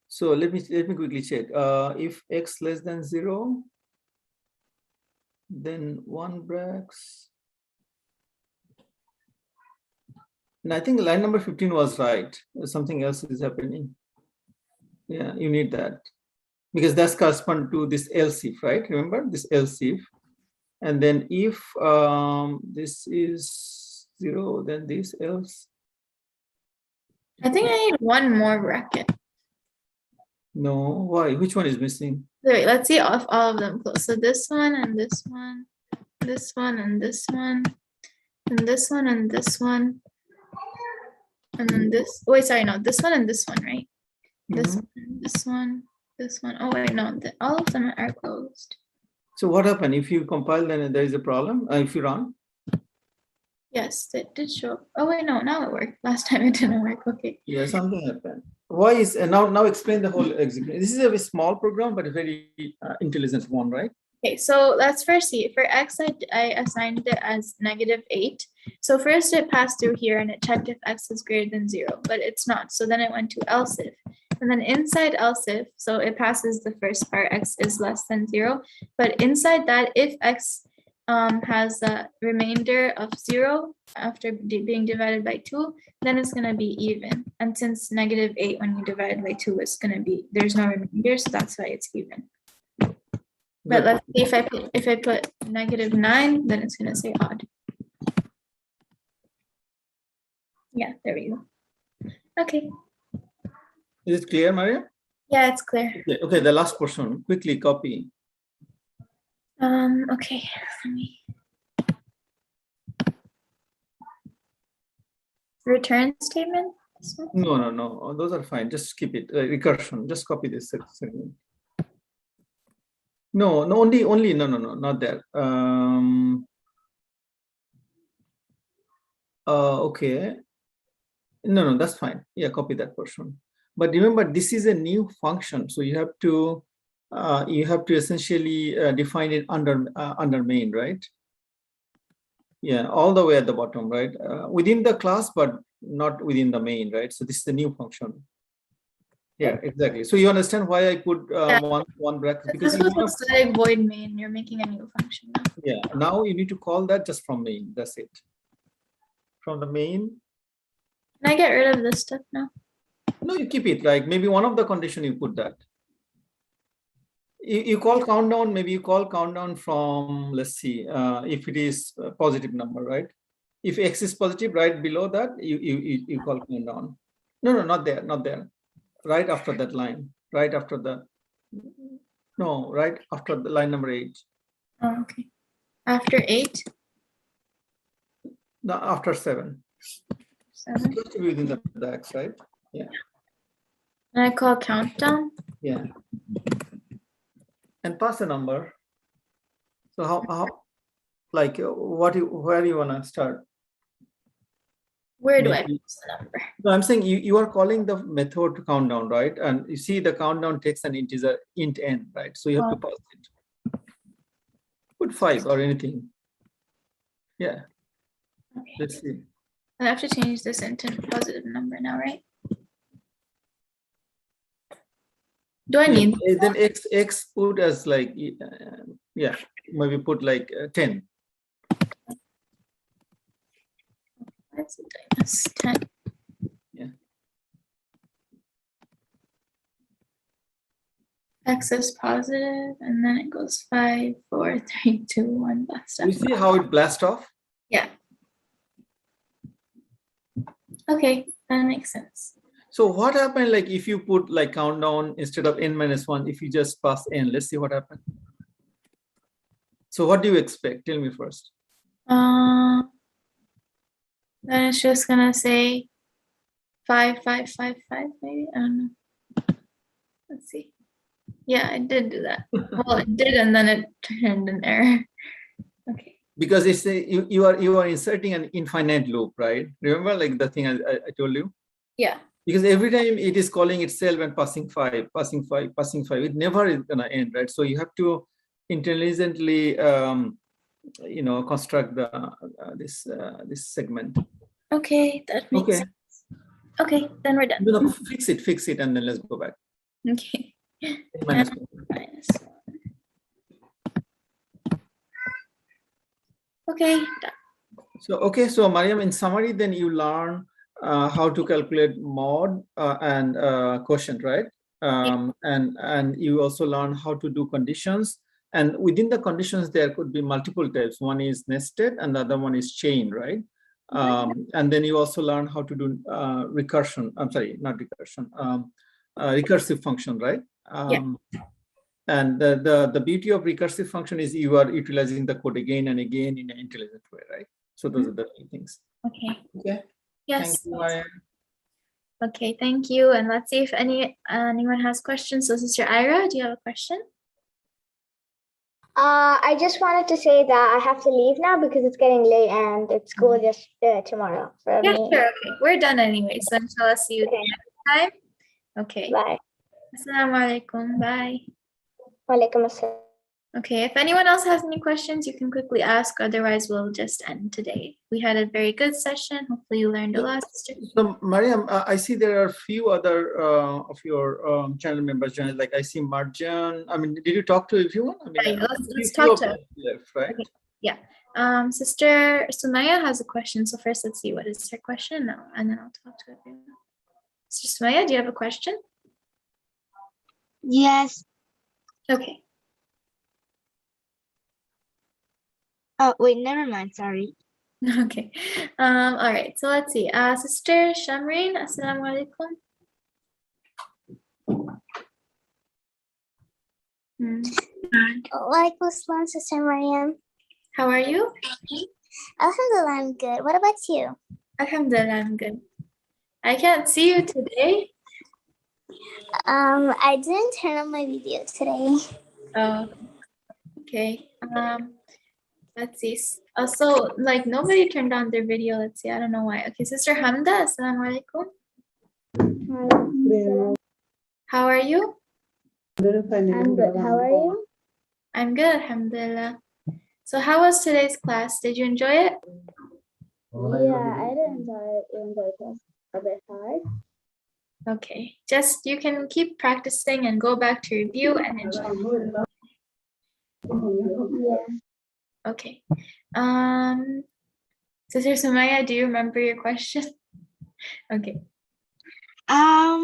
So let me quickly check. If x less than 0, then 1 breaks. And I think line number 15 was right. Something else is happening. Yeah, you need that. Because that's correspond to this else if, right? Remember this else if. And then if this is 0, then this else. I think I need one more bracket. No, why? Which one is missing? Wait, let's see if all of them close. So this one and this one, this one and this one, and this one and this one. And then this, wait, sorry, no, this one and this one, right? This one, this one, this one. Oh wait, no, all of them are closed. So what happened? If you compile, then there is a problem. If you run? Yes, it did show up. Oh wait, no, now it worked. Last time it didn't work. Okay. Yeah, something happened. Why is, now explain the whole execution. This is a very small program, but a very intelligent one, right? Okay, so let's first see. For x, I assigned it as -8. So first it passed through here and it checked if x is greater than 0, but it's not. So then it went to else if. And then inside else if, so it passes the first part, x is less than 0. But inside that, if x has a remainder of 0 after being divided by 2, then it's going to be even. And since -8 when you divide by 2 is going to be, there's no remainder, so that's why it's even. But let's see if I put -9, then it's gonna say odd. Yeah, there we go. Okay. Is it clear, Maria? Yeah, it's clear. Okay, the last portion, quickly copy. Okay, let me. Return statement? No, those are fine. Just keep it. Recursion. Just copy this segment. No, only, no, not there. Okay. No, that's fine. Yeah, copy that portion. But remember, this is a new function, so you have to essentially define it under main, right? Yeah, all the way at the bottom, right? Within the class, but not within the main, right? So this is the new function. Yeah, exactly. So you understand why I put one bracket, because this was a static void main. You're making a new function now. Yeah, now you need to call that just from main. That's it. From the main. Can I get rid of this stuff now? No, you keep it. Like maybe one of the condition you put that. You call countdown. Maybe you call countdown from, let's see, if it is a positive number, right? If x is positive, right below that, you call countdown. No, not there, not there. Right after that line, right after the, no, right after the line number 8. Oh, okay. After 8? No, after 7. 7. Just within the x, right? Yeah. And I call countdown? Yeah. And pass a number. So how like where you wanna start? Where do I pass the number? No, I'm saying you are calling the method to countdown, right? And you see the countdown takes an integer int n, right? So you have to pass it. Put 5 or anything. Yeah. Okay. Let's see. I have to change this into a positive number now, right? Do I need? Then x put as like yeah. maybe put like 10. That's minus 10. Yeah. X is positive, and then it goes 5, 4, 3, 2, 1, blast You off. see how it blasts off? Yeah. Okay, that makes sense. So what happened like if you put like countdown instead of n-1, if you just pass n, let's see what happened. So what do you expect? Tell me first. Then it's just gonna say 5, 5, 5, 5, maybe. I don't know. Let's see. Yeah, it did do that. Well, it did, and then it turned an error. Okay. Because it's you are inserting an infinite loop, right? Remember like the thing I told you? Yeah. Because every time it is calling itself and passing 5, passing 5, passing 5, it never is gonna end, right? So you have to intelligently construct the this segment. Okay, that makes Okay. sense. Okay, then we're done. No, fix it, and then let's go back. Okay. Minus And 1. minus 1. Okay, done. So Maryam, in summary, then you learn how to calculate mod and quotient, right? And you also learn how to do conditions. And within the conditions, there could be multiple types. One is nested, and the other one is chain, right? And then you also learn how to do recursion. I'm sorry, not recursion. Recursive function, right? And the beauty of recursive function is you are utilizing the code again and again in an intelligent way, right? So those are the three things. Okay. Okay. Yes. Thank you, Maryam. Okay, thank you. And let's see if anyone has questions. So Sister Ira, do you have a question? I just wanted to say that I have to leave now because it's getting late and it's school just tomorrow for Yeah, me. sure. Okay, we're done anyway. So inshallah, see you Okay. next time. Okay. Bye. Assalamu alaikum. Bye. Walaikum assalam. Okay, if anyone else has any questions, you can quickly ask. Otherwise, we'll just end today. We had a very good session. Hopefully, you learned a lot. So, Maryam, I see there are a few other of your channel members joined. Like I see Marjan. I mean, did you talk to everyone? I mean, Yeah, let's talk to left, right? Okay. Yeah. Sister Sumaya has a question. So first, let's see what is her question now, and then I'll talk to everyone. Sister Sumaya, do you have a question? Yes. Okay. Oh, wait, never mind. Sorry. Okay. All right. So let's see. Sister Shamreen, assalamu alaikum. Walaikum assalam, Sister Maryam. How are you? Alhamdulillah, I'm good. What about you? Alhamdulillah, I'm good. I can't see you today. I didn't turn on my video today. Oh, okay. Let's see. So, like, nobody turned on their video. Let's see. I don't know why. Okay, Sister Hamda, assalamu alaikum. How are you? I'm good. How are you? I'm good, alhamdulillah. So, how was today's class? Did you enjoy it? Yeah, I did enjoy it, even though it was a bit hard. Okay. Just you can keep practicing and go back to review and inshallah. Yeah. Okay. Sister Sumaya, do you remember your question? Okay. Are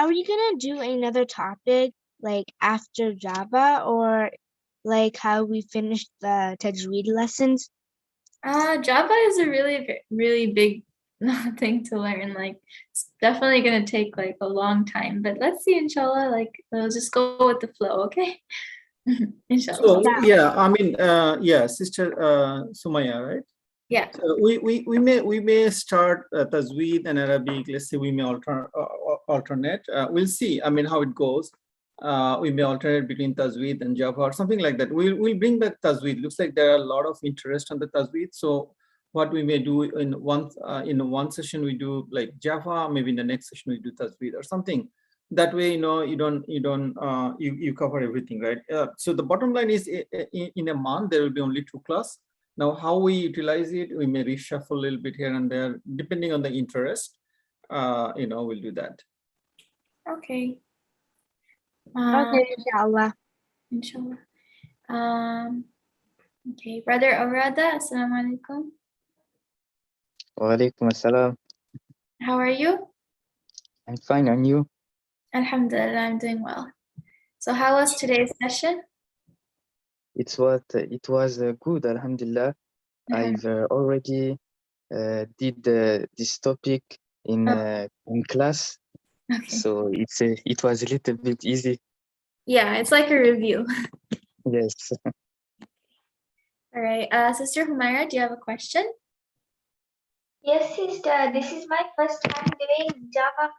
we gonna do another topic like after Java, or like how we finished the Tajweed lessons? Java is a really big thing to learn. Like, it's definitely gonna take like a long time. But let's see, inshallah. Like, we'll just go with the flow, okay? Inshallah. So yeah, I mean, yeah, Sister Sumaya, right? Yeah. So we may start Tajweed and Arabic. Let's say we may alternate. We'll see. I mean, how it goes. We may alternate between Tajweed and Java or something like that. We'll bring back Tajweed. Looks like there are a lot of interest on the Tajweed. So what we may do in one session we do like Java. Maybe in the next session we do Tajweed or something. That way, you cover everything, right? So the bottom line is in a month there will be only 2 classes. Now, how we utilize it, we may reshuffle a little bit here and there, depending on the interest. We'll do that. Okay. Okay, inshallah. Inshallah. Okay, Brother Orada, Assalamu alaikum. Walaikum assalam. How are you? I'm fine, and you? Alhamdulillah, I'm doing well. So how was today's session? It was good, alhamdulillah. I've already did this topic in class, Okay. so it was a little bit easy. Yeah, it's like a review. Yes. All right, Sister Humaira, do you have a question? Yes, sister. This is my first time doing Java.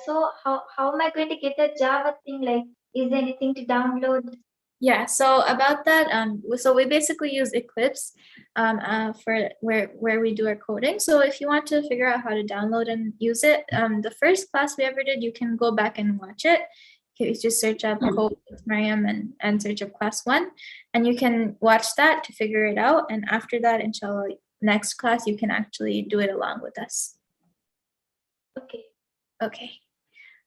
So how am I going to get the Java thing? Like, is there anything to download? Yeah, so about that, so we basically use Eclipse for where we do our coding. So if you want to figure out how to download and use it, the first class we ever did, you can go back and watch it. You just search up Code with Maryam and search up class 1, and you can watch that to figure it out. And after that, inshallah, next class you can actually do it along with us. Okay. Okay.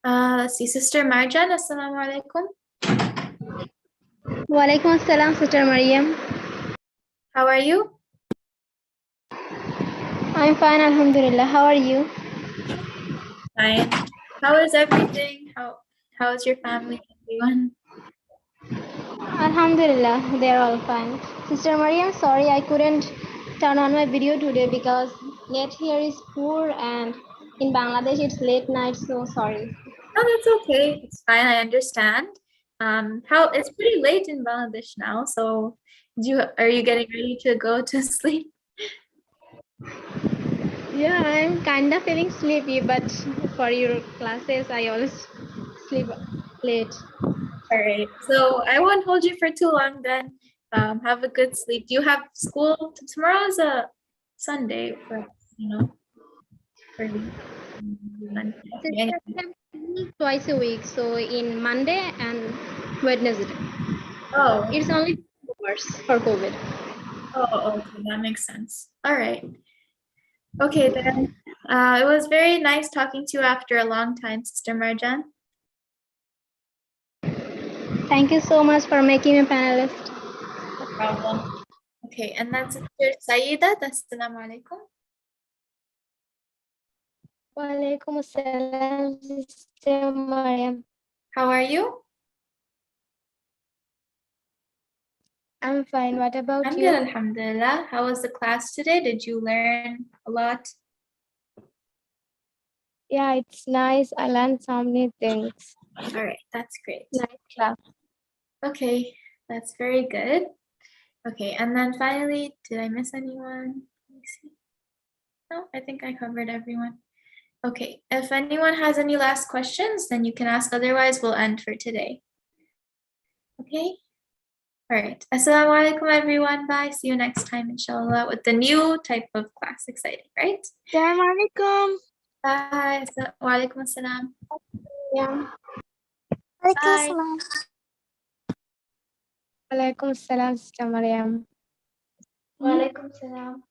Let's see, Sister Marjan, Assalamu alaikum. Walaikum assalam, Sister Maryam. How are you? I'm fine, Alhamdulillah. How are you? Fine. How is everything? How is your family? Everyone? Alhamdulillah, they're all fine. Sister Maryam, sorry I couldn't turn on my video today because net here is poor and in Bangladesh it's late night, so sorry. Oh, that's okay. It's fine. I understand. How it's pretty late in Bangladesh now. So, are you getting ready to go to sleep? Yeah, I'm kind of feeling sleepy, but for your classes, I always sleep late. All right. So I won't hold you for too long then. Have a good sleep. Do you have school? Tomorrow's a Sunday for us, for Monday. Sister, twice a week, so in Monday and Wednesday. Oh, It's only 2 hours for COVID. oh, okay. That makes sense. All right. Okay, then. It was very nice talking to you after a long time, Sister Marjan. Thank you so much for making me a panelist. No problem. Okay, and then Sister Sayeeda, Assalamu alaikum. Walaikum assalam, Sister Maryam. How are you? I'm fine. What about I'm you? good, alhamdulillah. How was the class today? Did you learn a lot? Yeah, it's nice. I learned so many things. All right, that's great. Nice class. Okay, that's very good. Okay, and then finally, did I miss anyone? Let me see. No, I think I covered everyone. Okay, if anyone has any last questions, then you can ask. Otherwise, we'll end for today. Okay? All right. Assalamu alaikum, everyone. Bye. See you next time, inshallah, with the new type of class. Exciting, right? Assalamu alaikum. Bye. Wa alaikum assalam. Yeah. Bye. Walaikum assalam, Sister Maryam. Walaikum salam.